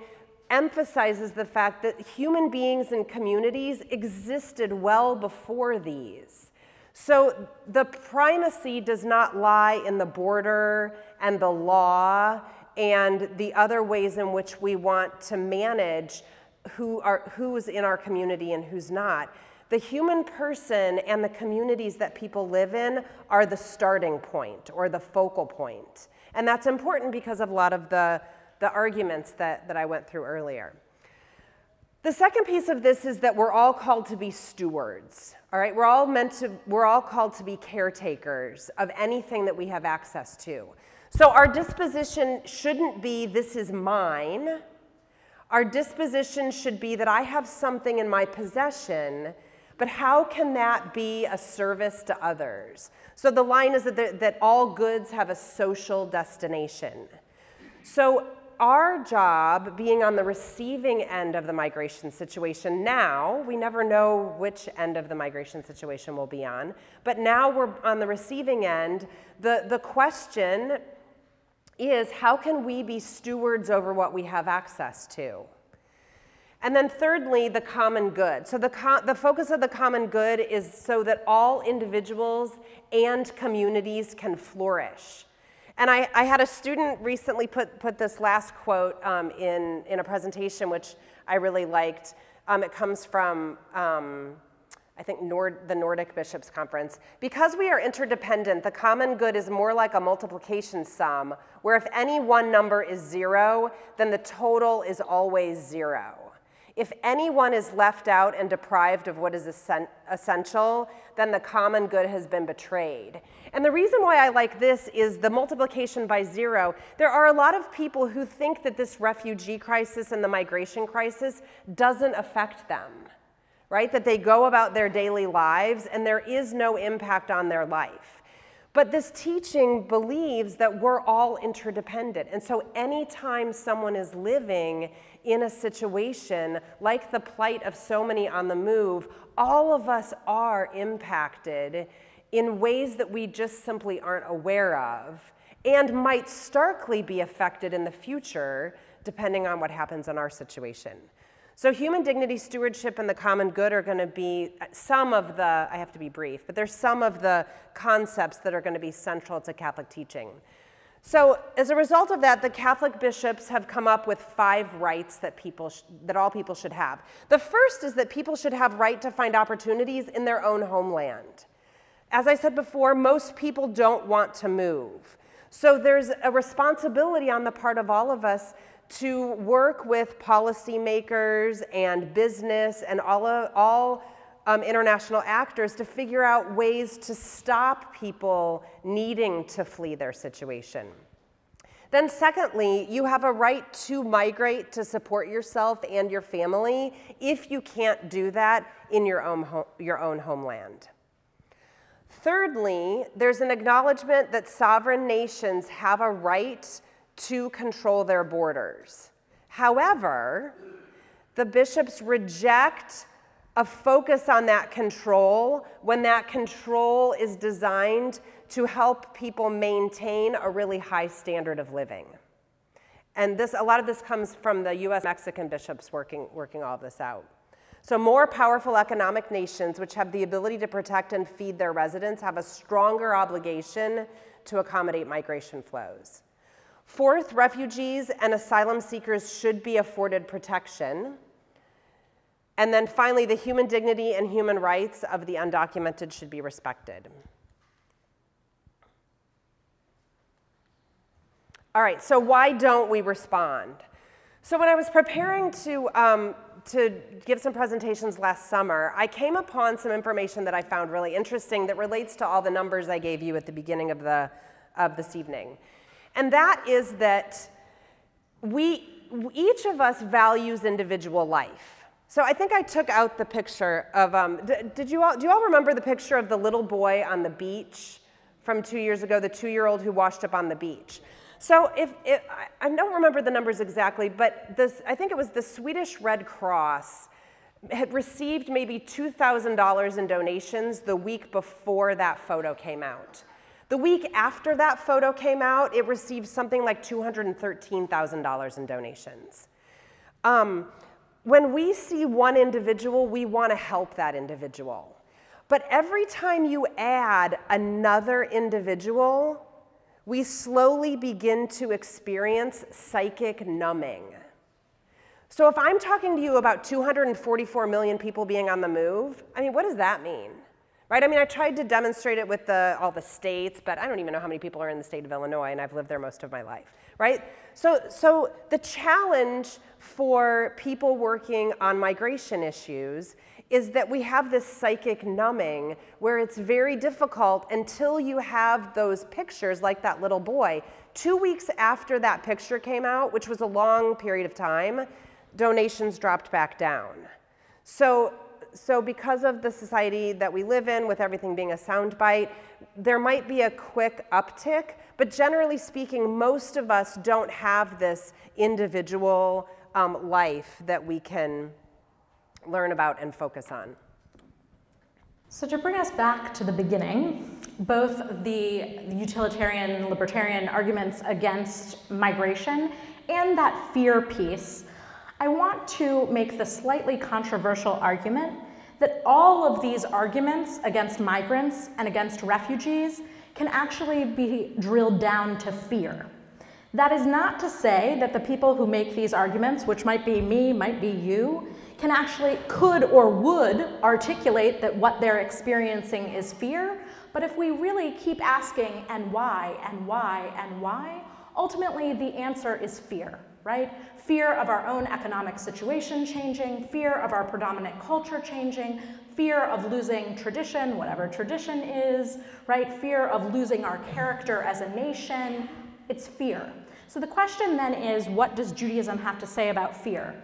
emphasizes the fact that human beings and communities existed well before these. So the primacy does not lie in the border and the law and the other ways in which we want to manage who's in our community and who's not. The human person and the communities that people live in are the starting point or the focal point. And that's important because of a lot of the arguments that I went through earlier. The second piece of this is that we're all called to be stewards, all right? We're all called to be caretakers of anything that we have access to. So our disposition shouldn't be, this is mine. Our disposition should be that I have something in my possession, but how can that be a service to others? So the line is that all goods have a social destination. So our job, being on the receiving end of the migration situation now, we never know which end of the migration situation we'll be on, but now we're on the receiving end. The question is, how can we be stewards over what we have access to? And then thirdly, the common good. So the focus of the common good is so that all individuals and communities can flourish. And I had a student recently put this last quote in a presentation, which I really liked. It comes from, I think, the Nordic Bishops' Conference. "Because we are interdependent, the common good is more like a multiplication sum, where if any one number is 0, then the total is always 0. If anyone is left out and deprived of what is essential, then the common good has been betrayed. And the reason why I like this is the multiplication by zero. There are a lot of people who think that this refugee crisis and the migration crisis doesn't affect them, right? That they go about their daily lives and there is no impact on their life. But this teaching believes that we're all interdependent. And so anytime someone is living in a situation like the plight of so many on the move, all of us are impacted in ways that we just simply aren't aware of and might starkly be affected in the future depending on what happens in our situation. So human dignity, stewardship, and the common good are going to be some of the, I have to be brief, but there's some of the concepts that are going to be central to Catholic teaching. So as a result of that, the Catholic bishops have come up with 5 rights that all people should have. The first is that people should have right to find opportunities in their own homeland. As I said before, most people don't want to move. So there's a responsibility on the part of all of us to work with policymakers and business and all international actors to figure out ways to stop people needing to flee their situation. Then secondly, you have a right to migrate to support yourself and your family if you can't do that in your own homeland. Thirdly, there's an acknowledgement that sovereign nations have a right to control their borders. However, the bishops reject a focus on that control when that control is designed to help people maintain a really high standard of living. And a lot of this comes from the US Mexican bishops working all of this out. So more powerful economic nations which have the ability to protect and feed their residents have a stronger obligation to accommodate migration flows. Fourth, refugees and asylum seekers should be afforded protection. And then finally, the human dignity and human rights of the undocumented should be respected. All right, so why don't we respond? So when I was preparing to give some presentations last summer, I came upon some information that I found really interesting that relates to all the numbers I gave you at the beginning of this evening. And that is that each of us values individual life. So I think I took out the picture of, do you all remember the picture of the little boy on the beach from 2 years ago, the 2-year-old who washed up on the beach? So I don't remember the numbers exactly, but I think it was the Swedish Red Cross had received maybe $2,000 in donations the week before that photo came out. The week after that photo came out, it received something like $213,000 in donations. When we see one individual, we want to help that individual. But every time you add another individual, we slowly begin to experience psychic numbing. So if I'm talking to you about 244 million people being on the move, I mean, what does that mean? Right? I mean, I tried to demonstrate it with all the states, but I don't even know how many people are in the state of Illinois, and I've lived there most of my life, right? So the challenge for people working on migration issues is that we have this psychic numbing where it's very difficult until you have those pictures like that little boy. 2 weeks after that picture came out, which was a long period of time, donations dropped back down. So because of the society that we live in, with everything being a soundbite, there might be a quick uptick, but generally speaking, most of us don't have this individual life that we can learn about and focus on. So to bring us back to the beginning, both the utilitarian, libertarian arguments against migration and that fear piece, I want to make the slightly controversial argument that all of these arguments against migrants and against refugees can actually be drilled down to fear. That is not to say that the people who make these arguments, which might be me, might be you, could or would articulate that what they're experiencing is fear, but if we really keep asking and why, and why, and why, ultimately the answer is fear. right? Fear of our own economic situation changing, fear of our predominant culture changing, fear of losing tradition, whatever tradition is, right? Fear of losing our character as a nation. It's fear. So the question then is, what does Judaism have to say about fear?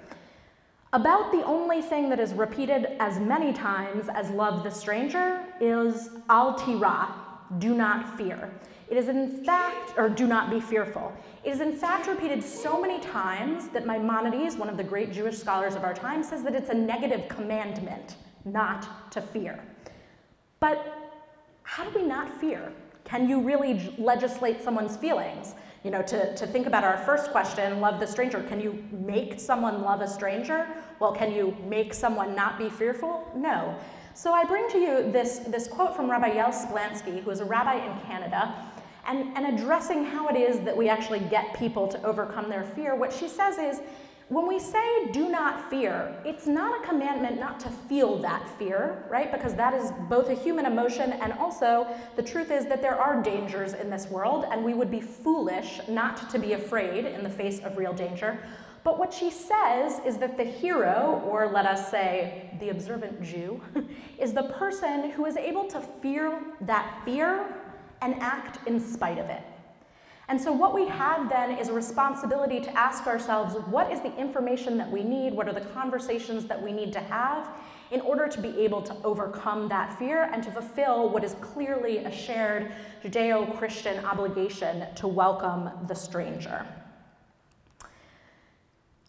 About the only thing that is repeated as many times as love the stranger is al tira, do not fear. It is in fact, or do not be fearful. It is in fact repeated so many times that Maimonides, one of the great Jewish scholars of our time, says that it's a negative commandment not to fear. But how do we not fear? Can you really legislate someone's feelings? You know, to think about our first question, love the stranger, can you make someone love a stranger? Well, can you make someone not be fearful? No. So I bring to you this quote from Rabbi Yael Splansky, who is a rabbi in Canada, and addressing how it is that we actually get people to overcome their fear. What she says is, when we say do not fear, it's not a commandment not to feel that fear, right? Because that is both a human emotion, and also the truth is that there are dangers in this world, and we would be foolish not to be afraid in the face of real danger. But what she says is that the hero, or let us say the observant Jew, is the person who is able to feel that fear and act in spite of it. And so what we have then is a responsibility to ask ourselves, what is the information that we need? What are the conversations that we need to have in order to be able to overcome that fear and to fulfill what is clearly a shared Judeo-Christian obligation to welcome the stranger?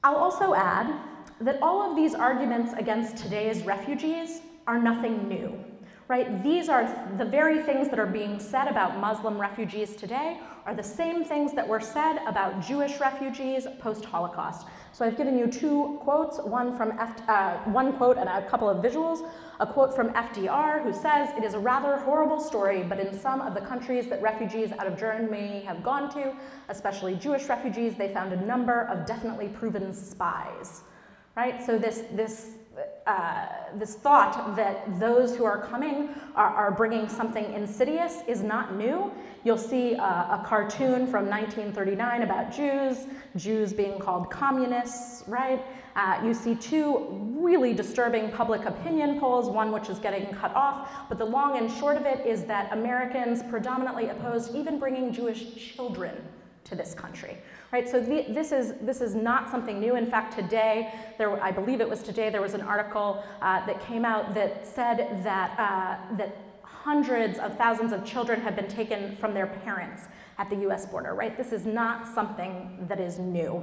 I'll also add that all of these arguments against today's refugees are nothing new. Right? These are the very things that are being said about Muslim refugees today are the same things that were said about Jewish refugees post-Holocaust. So I've given you two quotes, one quote and a couple of visuals. A quote from FDR, who says, "It is a rather horrible story, but in some of the countries that refugees out of Germany have gone to, especially Jewish refugees, they found a number of definitely proven spies." Right? So this thought that those who are coming are bringing something insidious is not new. You'll see a cartoon from 1939 about Jews being called communists, right? You see two really disturbing public opinion polls, one which is getting cut off, but the long and short of it is that Americans predominantly opposed even bringing Jewish children to this country. Right, so this is not something new. In fact, today, I believe it was today, there was an article that came out that said that hundreds of thousands of children have been taken from their parents at the US border, right? This is not something that is new.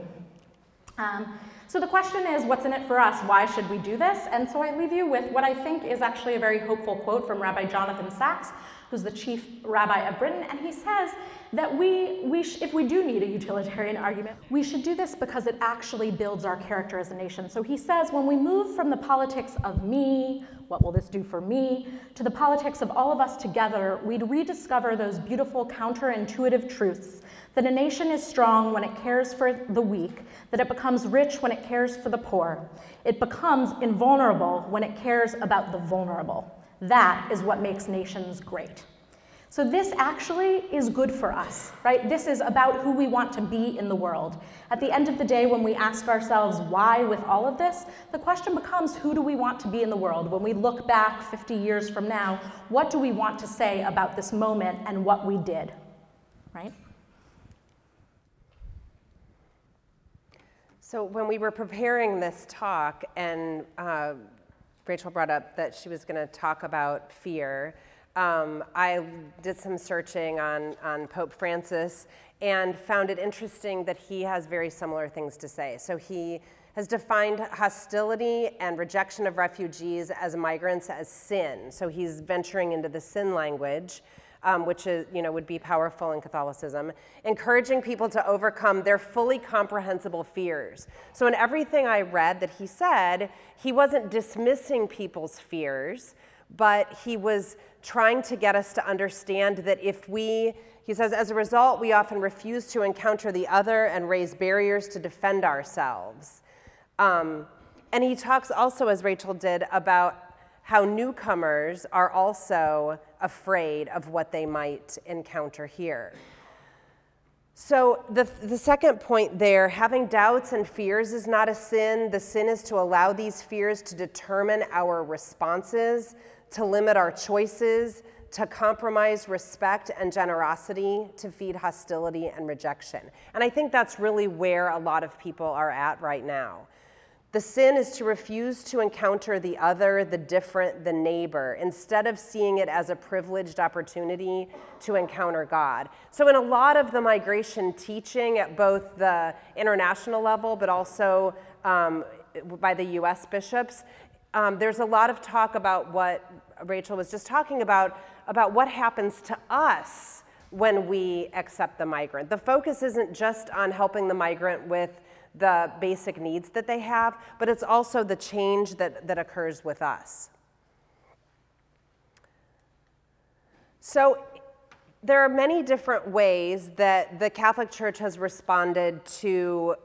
So the question is, what's in it for us? Why should we do this? And so I leave you with what I think is actually a very hopeful quote from Rabbi Jonathan Sachs, who's the chief rabbi of Britain, and he says that if we do need a utilitarian argument, we should do this because it actually builds our character as a nation. So he says, when we move from the politics of me, what will this do for me, to the politics of all of us together, we'd rediscover those beautiful counterintuitive truths that a nation is strong when it cares for the weak, that it becomes rich when it cares for the poor. It becomes invulnerable when it cares about the vulnerable. That is what makes nations great. So this actually is good for us, right? This is about who we want to be in the world. At the end of the day, when we ask ourselves why with all of this, the question becomes, who do we want to be in the world? When we look back 50 years from now, what do we want to say about this moment and what we did, right? So when we were preparing this talk, and Rachel brought up that she was going to talk about fear, I did some searching on Pope Francis and found it interesting that he has very similar things to say. So he has defined hostility and rejection of refugees as migrants as sin. So he's venturing into the sin language, which is, would be powerful in Catholicism, encouraging people to overcome their fully comprehensible fears. So in everything I read that he said, he wasn't dismissing people's fears, but he was trying to get us to understand that he says, as a result, we often refuse to encounter the other and raise barriers to defend ourselves. And he talks also, as Rachel did, about how newcomers are also afraid of what they might encounter here. So the second point there, having doubts and fears is not a sin. The sin is to allow these fears to determine our responses, to limit our choices, to compromise respect and generosity, to feed hostility and rejection. And I think that's really where a lot of people are at right now. The sin is to refuse to encounter the other, the different, the neighbor, instead of seeing it as a privileged opportunity to encounter God. So in a lot of the migration teaching at both the international level, but also by the US bishops, there's a lot of talk about what Rachel was just talking about what happens to us when we accept the migrant. The focus isn't just on helping the migrant with the basic needs that they have, but it's also the change that occurs with us. So there are many different ways that the Catholic Church has responded to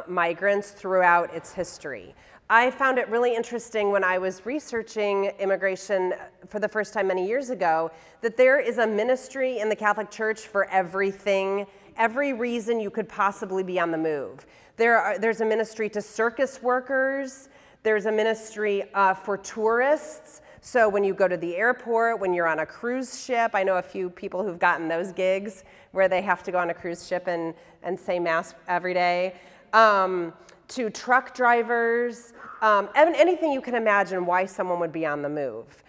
migrants throughout its history. I found it really interesting when I was researching immigration for the first time many years ago, that there is a ministry in the Catholic Church for everything, every reason you could possibly be on the move. There's a ministry to circus workers. There's a ministry for tourists. So when you go to the airport, when you're on a cruise ship, I know a few people who've gotten those gigs where they have to go on a cruise ship and say Mass every day. To truck drivers, anything you can imagine why someone would be on the move.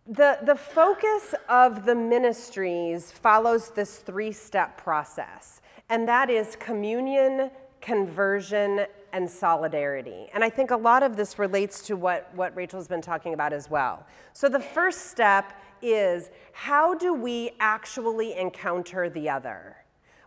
The focus of the ministries follows this three-step process, and that is communion, conversion, and solidarity. And I think a lot of this relates to what Rachel's been talking about as well. So the first step is, how do we actually encounter the other?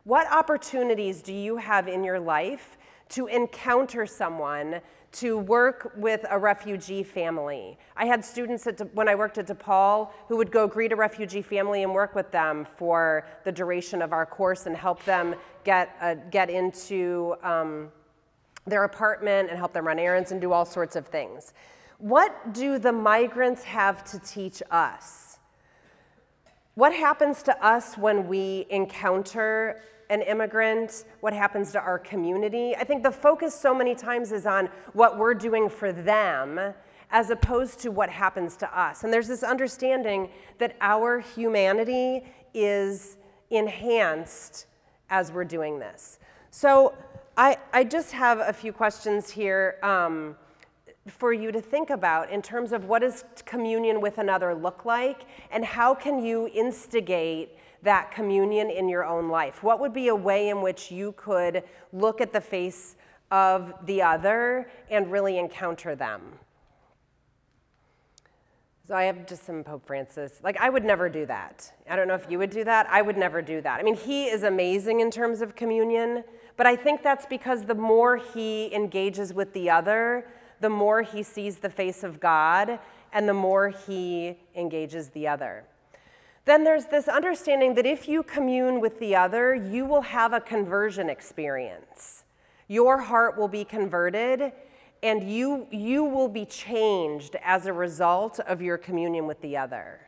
What opportunities do you have in your life to encounter someone, to work with a refugee family? I had students when I worked at DePaul who would go greet a refugee family and work with them for the duration of our course and help them get into their apartment and help them run errands and do all sorts of things. What do the migrants have to teach us? What happens to us when we encounter an immigrant? What happens to our community? I think the focus so many times is on what we're doing for them as opposed to what happens to us. And there's this understanding that our humanity is enhanced as we're doing this. So I just have a few questions here for you to think about in terms of what does communion with another look like, and how can you instigate that communion in your own life? What would be a way in which you could look at the face of the other and really encounter them? So I have just some Pope Francis. Like, I would never do that. I don't know if you would do that. I would never do that. I mean, he is amazing in terms of communion, but I think that's because the more he engages with the other, the more he sees the face of God, and the more he engages the other. Then there's this understanding that if you commune with the other, you will have a conversion experience. Your heart will be converted, and you will be changed as a result of your communion with the other.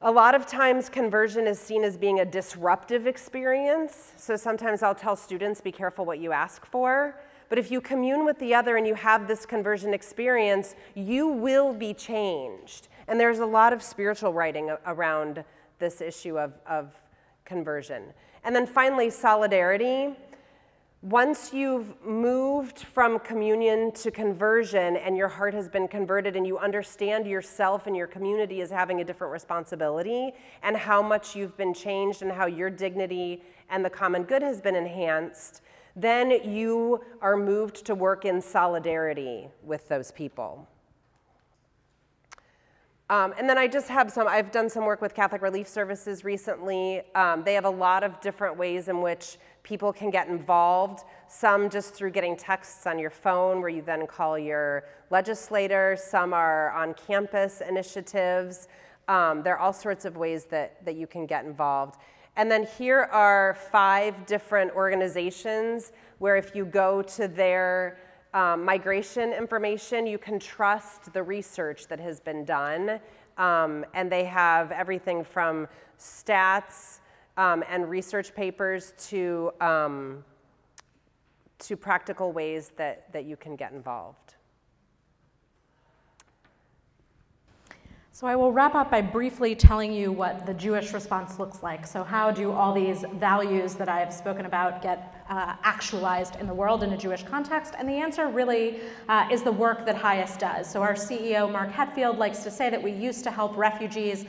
A lot of times conversion is seen as being a disruptive experience, so sometimes I'll tell students, be careful what you ask for. But if you commune with the other and you have this conversion experience, you will be changed. And there's a lot of spiritual writing around this issue of conversion. And then finally, solidarity. Once you've moved from communion to conversion and your heart has been converted and you understand yourself and your community as having a different responsibility and how much you've been changed and how your dignity and the common good has been enhanced, then you are moved to work in solidarity with those people. And then I just have I've done some work with Catholic Relief Services recently. They have a lot of different ways in which people can get involved, some just through getting texts on your phone where you then call your legislator, some are on campus initiatives. There are all sorts of ways that you can get involved. And then here are 5 different organizations where if you go to their migration information, you can trust the research that has been done and they have everything from stats and research papers to practical ways that you can get involved. So I will wrap up by briefly telling you what the Jewish response looks like. So how do all these values that I have spoken about get actualized in the world in a Jewish context? And the answer really is the work that HIAS does. So our CEO, Mark Hetfield, likes to say that we used to help refugees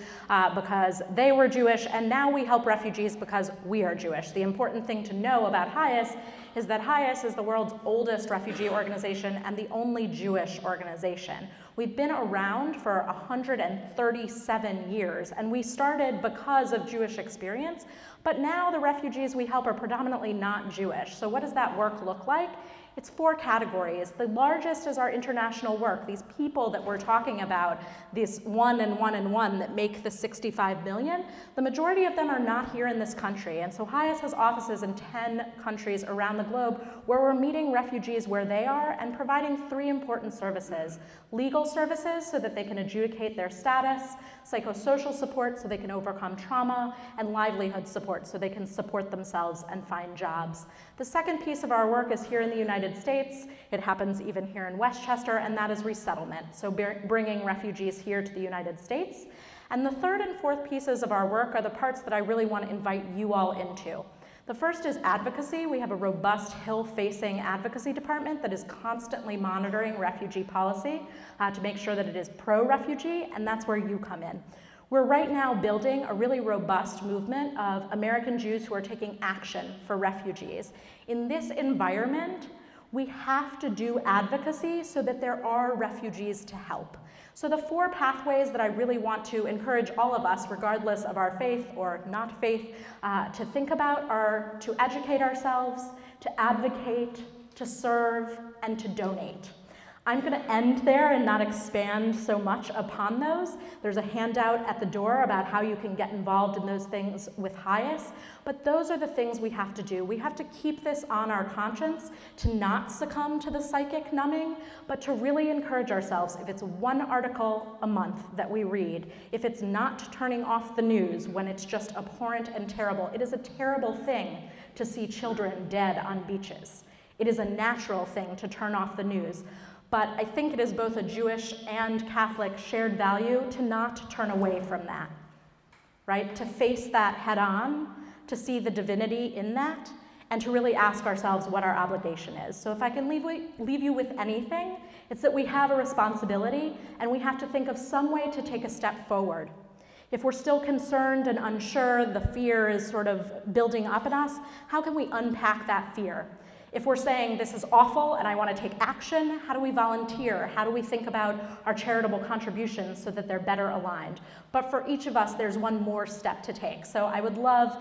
because they were Jewish, and now we help refugees because we are Jewish. The important thing to know about HIAS is that HIAS is the world's oldest refugee organization and the only Jewish organization. We've been around for 137 years, and we started because of Jewish experience, but now the refugees we help are predominantly not Jewish. So what does that work look like? It's 4 categories. The largest is our international work. These people that we're talking about, these 1 and 1 and 1 that make the 65 million, the majority of them are not here in this country. And so HIAS has offices in 10 countries around the globe where we're meeting refugees where they are and providing 3 important services. Legal services so that they can adjudicate their status, psychosocial support so they can overcome trauma, and livelihood support so they can support themselves and find jobs. The second piece of our work is here in the United States. It happens even here in Westchester, and that is resettlement, so bringing refugees here to the United States. And the third and fourth pieces of our work are the parts that I really want to invite you all into. The first is advocacy. We have a robust Hill-facing advocacy department that is constantly monitoring refugee policy to make sure that it is pro-refugee, and that's where you come in. We're right now building a really robust movement of American Jews who are taking action for refugees. In this environment, we have to do advocacy so that there are refugees to help. So the 4 pathways that I really want to encourage all of us, regardless of our faith or not faith, to think about are to educate ourselves, to advocate, to serve, and to donate. I'm going to end there and not expand so much upon those. There's a handout at the door about how you can get involved in those things with HIAS, but those are the things we have to do. We have to keep this on our conscience, to not succumb to the psychic numbing, but to really encourage ourselves. If it's 1 article a month that we read, if it's not turning off the news when it's just abhorrent and terrible, it is a terrible thing to see children dead on beaches. It is a natural thing to turn off the news. But I think it is both a Jewish and Catholic shared value to not turn away from that, right? To face that head on, to see the divinity in that, and to really ask ourselves what our obligation is. So if I can leave you with anything, it's that we have a responsibility and we have to think of some way to take a step forward. If we're still concerned and unsure, the fear is sort of building up in us, how can we unpack that fear? If we're saying this is awful and I want to take action, how do we volunteer? How do we think about our charitable contributions so that they're better aligned? But for each of us, there's one more step to take. So I would love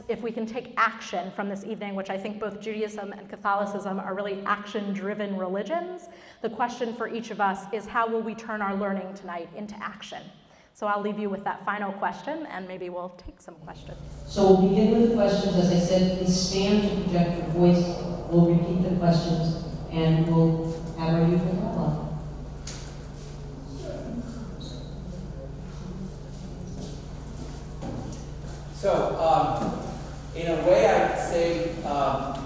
if we can take action from this evening, which I think both Judaism and Catholicism are really action-driven religions. The question for each of us is how will we turn our learning tonight into action? So I'll leave you with that final question, and maybe we'll take some questions. So we'll begin with questions. As I said, please stand to project your voice. We'll repeat the questions, and we'll have our usual dialogue. So, in a way, I'd say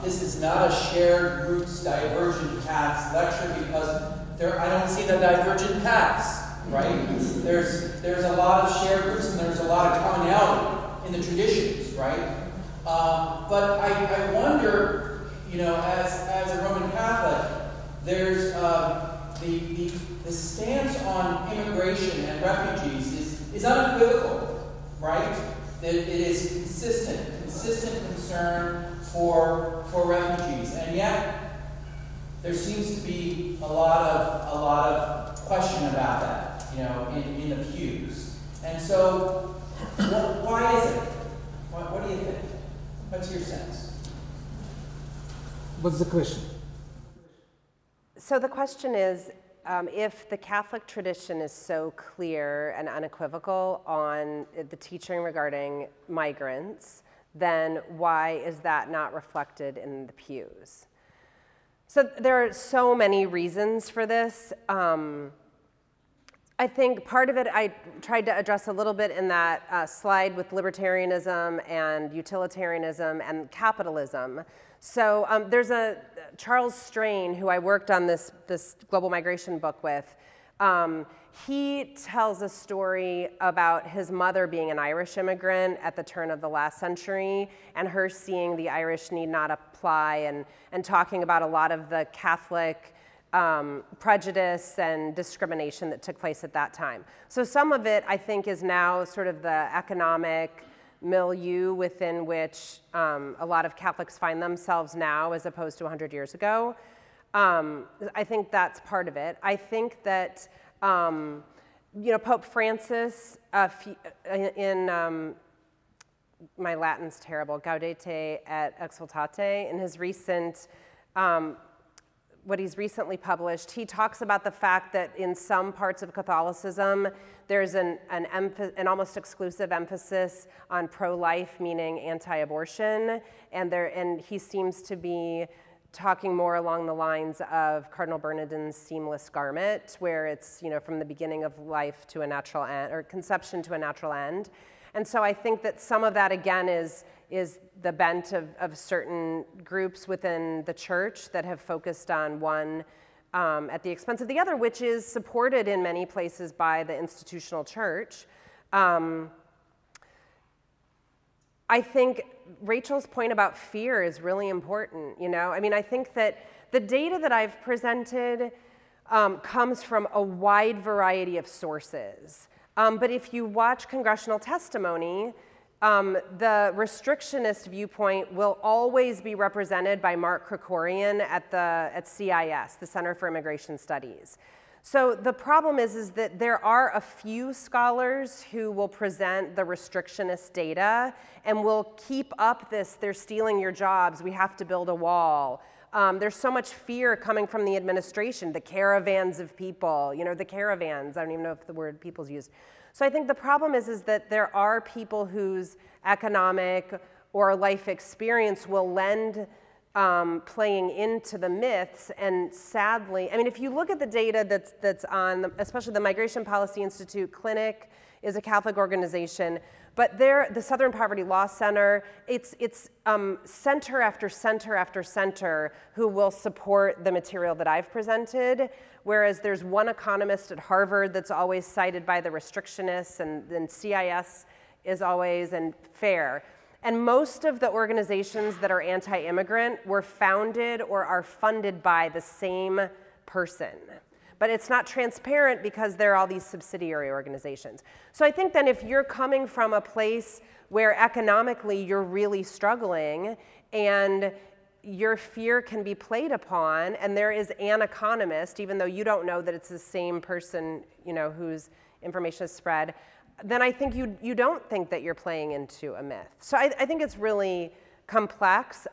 this is not a shared roots divergent paths lecture because I don't see the divergent paths. Right? There's a lot of shared roots and there's a lot of commonality in the traditions, right? But I wonder, you know, as a Roman Catholic, there's the stance on immigration and refugees is unequivocal, right? That it is consistent concern for refugees, and yet there seems to be a lot of question about that. You know, in the pews. And so, why is it? What do you think? What's your sense? What's the question? So the question is, if the Catholic tradition is so clear and unequivocal on the teaching regarding migrants, then why is that not reflected in the pews? So there are so many reasons for this. I think part of it I tried to address a little bit in that slide with libertarianism and utilitarianism and capitalism. So there's a Charles Strain, who I worked on this global migration book with. He tells a story about his mother being an Irish immigrant at the turn of the last century, and her seeing the Irish need not apply, and talking about a lot of the Catholic prejudice and discrimination that took place at that time. So some of it, I think, is now sort of the economic milieu within which a lot of Catholics find themselves now as opposed to 100 years ago. I think that's part of it. I think that, you know, Pope Francis, in my Latin's terrible, Gaudete et Exsultate, in his recent, what he's recently published, he talks about the fact that in some parts of Catholicism, there's an almost exclusive emphasis on pro-life, meaning anti-abortion, and he seems to be talking more along the lines of Cardinal Bernardin's seamless garment, where it's, you know, from the beginning of life to a natural end, or conception to a natural end. And so I think that some of that, again, is the bent of certain groups within the church that have focused on one at the expense of the other, which is supported in many places by the institutional church. I think Rachel's point about fear is really important, you know? I mean, I think that the data that I've presented comes from a wide variety of sources. But if you watch congressional testimony, the restrictionist viewpoint will always be represented by Mark Krikorian at CIS, the Center for Immigration Studies. So the problem is that there are a few scholars who will present the restrictionist data and will keep up this, they're stealing your jobs, we have to build a wall. There's so much fear coming from the administration, the caravans of people, you know, the caravans, I don't even know if the word people's used. So I think the problem is that there are people whose economic or life experience will lend playing into the myths, and sadly, I mean, if you look at the data that's on, especially the Migration Policy Institute Clinic is a Catholic organization, but the Southern Poverty Law Center, it's center after center after center who will support the material that I've presented, whereas there's one economist at Harvard that's always cited by the restrictionists, and then CIS is always, and FAIR. And most of the organizations that are anti-immigrant were founded or are funded by the same person. But it's not transparent because there are all these subsidiary organizations. So I think then if you're coming from a place where economically you're really struggling and your fear can be played upon, and there is an economist, even though you don't know that it's the same person, you know, whose information is spread, then I think you don't think that you're playing into a myth. So I think it's really complex,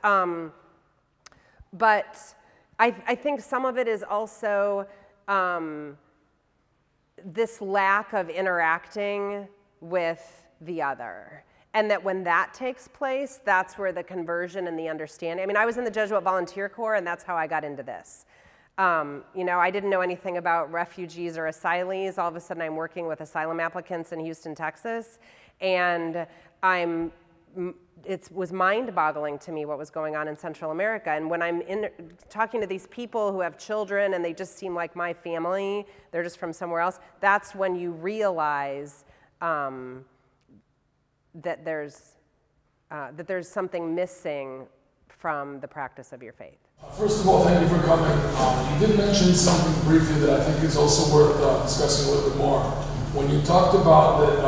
but I think some of it is also this lack of interacting with the other. And that when that takes place, that's where the conversion and the understanding, I mean, I was in the Jesuit Volunteer Corps, and that's how I got into this. You know, I didn't know anything about refugees or asylees. All of a sudden, I'm working with asylum applicants in Houston, Texas, and it was mind-boggling to me what was going on in Central America. And when I'm talking to these people who have children and they just seem like my family, they're just from somewhere else, that's when you realize that there's something missing from the practice of your faith. First of all, thank you for coming. You did mention something briefly that I think is also worth discussing a little bit more. When you talked about that,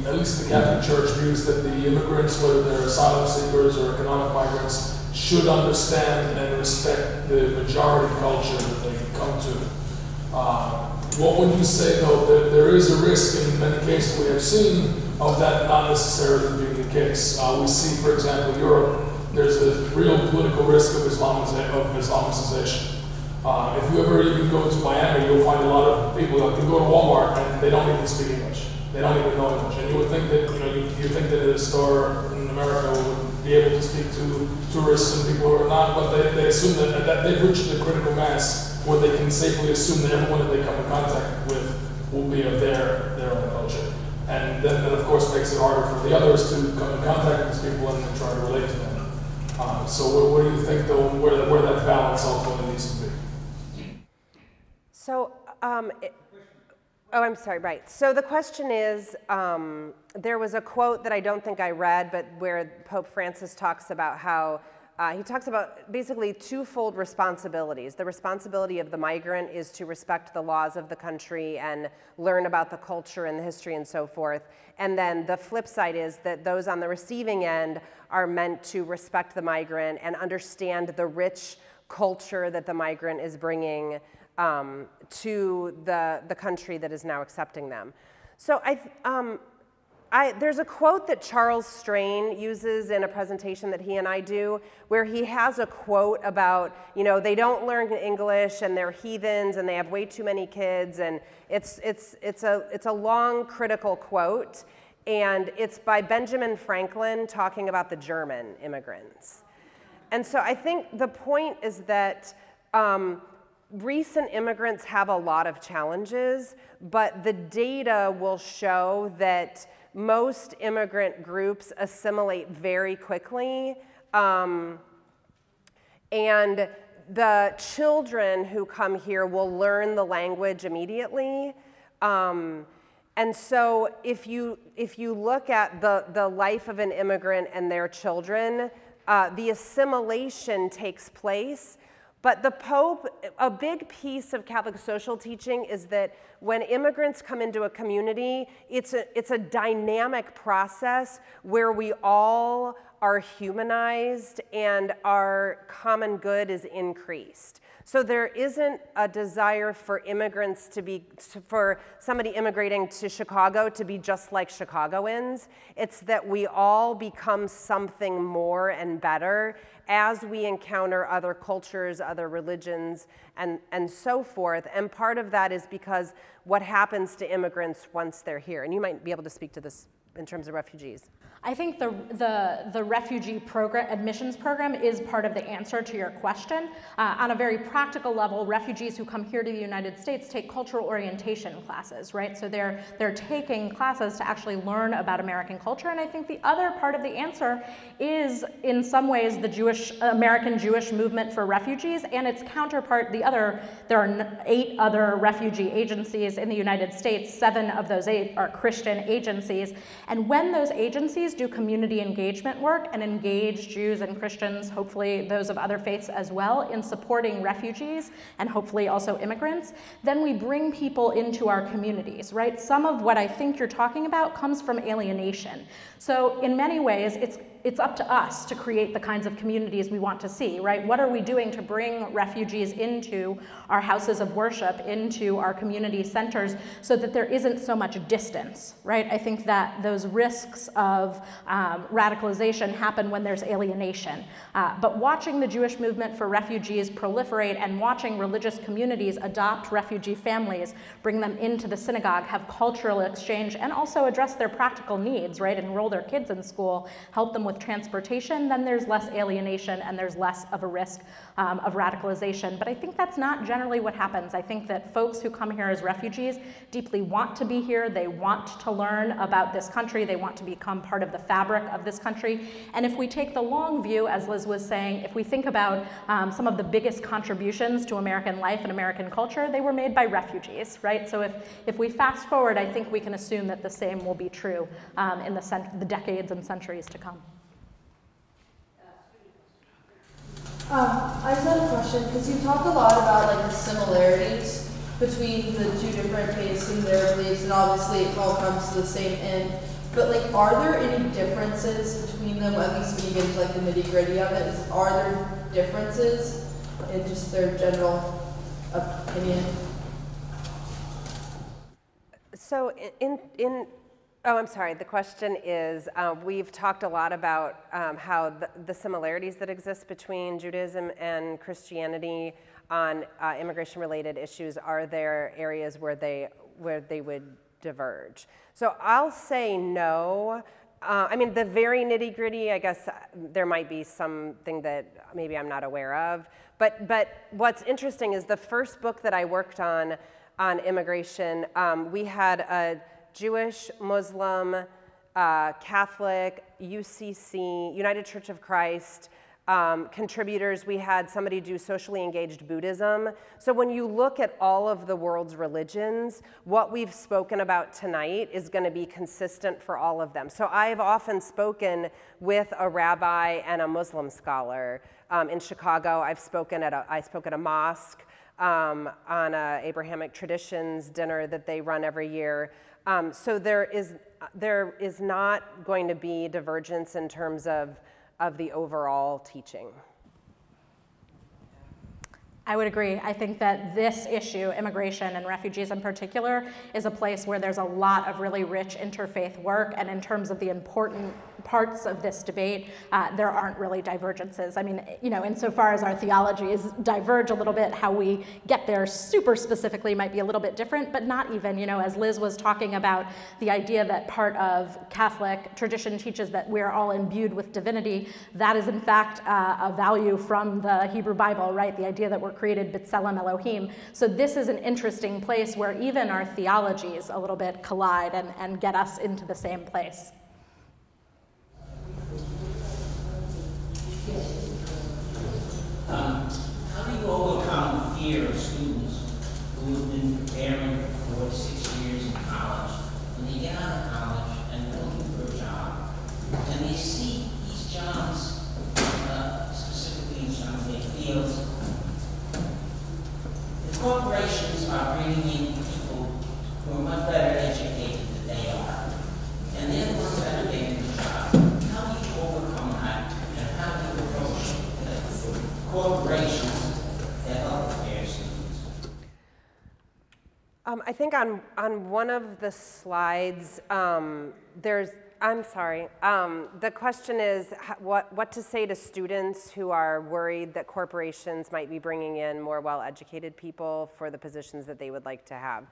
at least the Catholic Church views that the immigrants, whether they're asylum seekers or economic migrants, should understand and respect the majority culture that they come to. What would you say, though, that there is a risk in many cases we have seen of that not necessarily being the case? We see, for example, Europe. There's a real political risk of Islamicization. If you ever even go to Miami, you'll find a lot of people that can go to Walmart and they don't even speak English. They don't even know English. And you would think that, you know, you think that a store in America would be able to speak to tourists and people who are not, but they assume that they've reached the critical mass where they can safely assume that everyone that they come in contact with will be of their own culture. And then that, of course, makes it harder for the others to come in contact with these people and then try to relate to them. So what do you think, though, where that balance ultimately needs to be? So, I'm sorry, right. So the question is, there was a quote that I don't think I read, but where Pope Francis talks about how, he talks about basically twofold responsibilities. The responsibility of the migrant is to respect the laws of the country and learn about the culture and the history and so forth. And then the flip side is that those on the receiving end are meant to respect the migrant and understand the rich culture that the migrant is bringing to the country that is now accepting them. So there's a quote that Charles Strain uses in a presentation that he and I do, where he has a quote about, they don't learn English and they're heathens and they have way too many kids, and it's a long critical quote, and it's by Benjamin Franklin talking about the German immigrants. And so I think the point is that recent immigrants have a lot of challenges, but the data will show that most immigrant groups assimilate very quickly, and the children who come here will learn the language immediately. And so if you look at the life of an immigrant and their children, the assimilation takes place. But the Pope, a big piece of Catholic social teaching is that when immigrants come into a community, it's a dynamic process where we all are humanized and our common good is increased. So there isn't a desire for immigrants for somebody immigrating to Chicago to be just like Chicagoans. It's that we all become something more and better as we encounter other cultures, other religions, and so forth. And part of that is because what happens to immigrants once they're here. And you might be able to speak to this in terms of refugees. I think the refugee program, admissions program is part of the answer to your question. On a very practical level, refugees who come here to the United States take cultural orientation classes, right? So they're taking classes to actually learn about American culture. And I think the other part of the answer is, in some ways, the American Jewish movement for refugees and its counterpart, there are 8 other refugee agencies in the United States. 7 of those 8 are Christian agencies. And when those agencies do community engagement work and engage Jews and Christians, hopefully those of other faiths as well, in supporting refugees and hopefully also immigrants, then we bring people into our communities, right? Some of what I think you're talking about comes from alienation. So in many ways, it's up to us to create the kinds of communities we want to see, right? What are we doing to bring refugees into our houses of worship, into our community centers, so that there isn't so much distance, right? I think that those risks of radicalization happen when there's alienation. But watching the Jewish movement for refugees proliferate and watching religious communities adopt refugee families, bring them into the synagogue, have cultural exchange, and also address their practical needs, right? Enroll their kids in school, help them with transportation, then there's less alienation and there's less of a risk of radicalization. But I think that's not generally what happens. I think that folks who come here as refugees deeply want to be here. They want to learn about this country. They want to become part of the fabric of this country. And if we take the long view, as Liz was saying, if we think about some of the biggest contributions to American life and American culture, they were made by refugees, right? So if we fast forward, I think we can assume that the same will be true in the decades and centuries to come. I just had a question, because you talked a lot about the similarities between the 2 different faiths and their beliefs, and obviously it all comes to the same end. But are there any differences between them, at least when you get into the nitty-gritty of it? Are there differences in just their general opinion? So oh, I'm sorry. The question is, we've talked a lot about how the similarities that exist between Judaism and Christianity on immigration-related issues. Are there areas where they would diverge? So I'll say no. I mean, the very nitty-gritty, I guess there might be something that maybe I'm not aware of. But what's interesting is the first book that I worked on on immigration. We had a Jewish, Muslim, Catholic, UCC, United Church of Christ, contributors. We had somebody do socially engaged Buddhism. So when you look at all of the world's religions, what we've spoken about tonight is going to be consistent for all of them. So I've often spoken with a rabbi and a Muslim scholar. In Chicago, I spoke at a mosque on a Abrahamic Traditions dinner that they run every year. So there is not going to be divergence in terms of the overall teaching. I would agree. I think that this issue, immigration and refugees in particular, is a place where there's a lot of really rich interfaith work, and in terms of the important parts of this debate, there aren't really divergences. I mean, you know, insofar as our theologies diverge a little bit, how we get there super specifically might be a little bit different, but not even, you know, as Liz was talking about, the idea that part of Catholic tradition teaches that we're all imbued with divinity, that is in fact a value from the Hebrew Bible, right? The idea that we're created B'Tselem Elohim. So this is an interesting place where even our theologies a little bit collide and get us into the same place. How do you overcome fear of students who have been preparing for 4 to 6 years in college, when they get out of college and they're looking for a job, and they see these jobs, specifically in some of their fields, the corporations are bringing in people who are much better educated than they are, and they're the ones that are getting the job. How do you overcome that, and how do you approach corporations that help prepare students? I think on one of the slides, the question is what to say to students who are worried that corporations might be bringing in more well-educated people for the positions that they would like to have.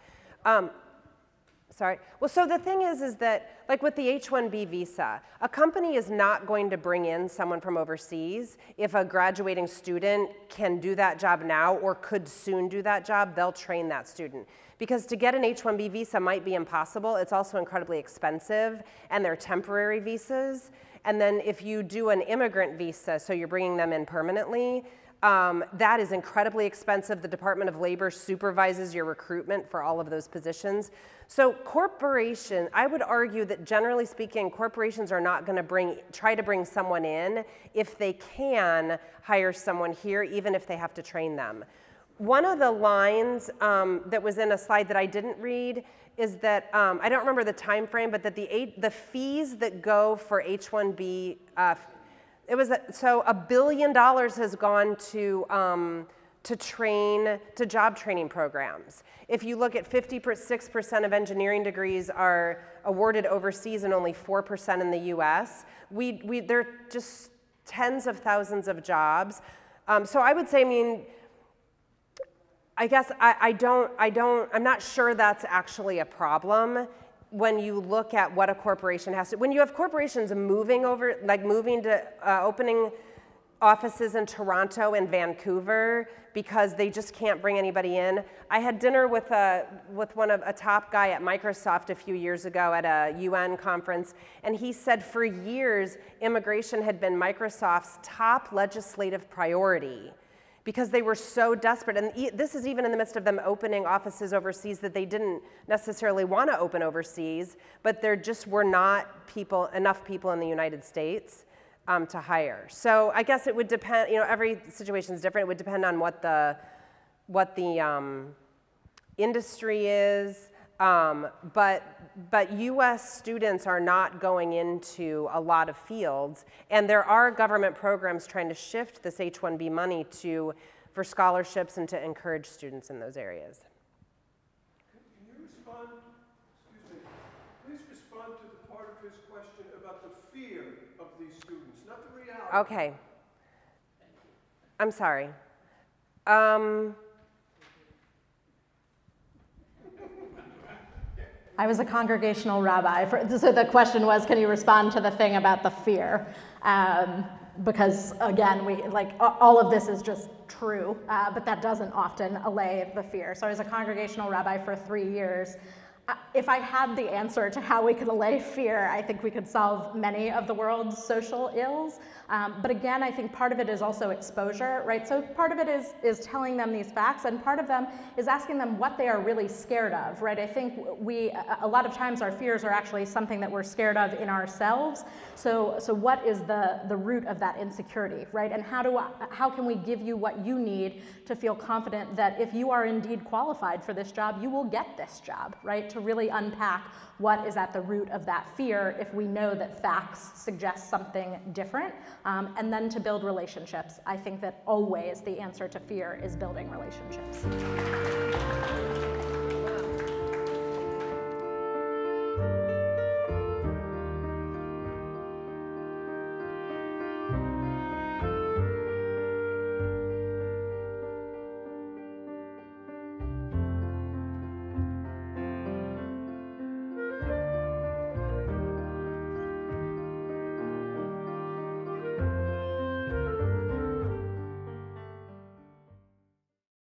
Sorry. Well, so the thing is that, like with the H-1B visa, a company is not going to bring in someone from overseas. If a graduating student can do that job now or could soon do that job, they'll train that student. Because to get an H-1B visa might be impossible. It's also incredibly expensive, and they're temporary visas. And then if you do an immigrant visa, so you're bringing them in permanently, that is incredibly expensive. The Department of Labor supervises your recruitment for all of those positions. So I would argue that generally speaking, corporations are not going to try to bring someone in if they can hire someone here, even if they have to train them. One of the lines that was in a slide that I didn't read is that, I don't remember the time frame, but that the fees that go for H-1B, so $1 billion has gone to job training programs. If you look at 56% of engineering degrees are awarded overseas and only 4% in the US, there are just tens of thousands of jobs. So I would say, I mean, I guess I'm not sure that's actually a problem when you look at what a corporation has to. When you have corporations moving to opening offices in Toronto and Vancouver because they just can't bring anybody in. I had dinner with a top guy at Microsoft a few years ago at a UN conference, and he said for years immigration had been Microsoft's top legislative priority, because they were so desperate. And this is even in the midst of them opening offices overseas that they didn't necessarily want to open overseas, but there just were not enough people in the United States to hire. So I guess it would depend, you know, every situation is different. It would depend on what the industry is. But US students are not going into a lot of fields, and there are government programs trying to shift this H-1B money for scholarships and to encourage students in those areas. Can you respond, please respond to the part of his question about the fear of these students, not the reality. Okay. I'm sorry. I was a congregational rabbi, so the question was, can you respond to the thing about the fear? because again, all of this is just true, but that doesn't often allay the fear. So I was a congregational rabbi for 3 years. If I had the answer to how we could allay fear, I think we could solve many of the world's social ills. But again, I think part of it is also exposure, right? So part of it is telling them these facts, and part of them is asking them what they are really scared of, right? I think a lot of times our fears are actually something that we're scared of in ourselves. So what is the root of that insecurity, right? And how can we give you what you need to feel confident that if you are indeed qualified for this job, you will get this job, right? To really unpack what is at the root of that fear if we know that facts suggest something different, and then to build relationships. I think that always the answer to fear is building relationships.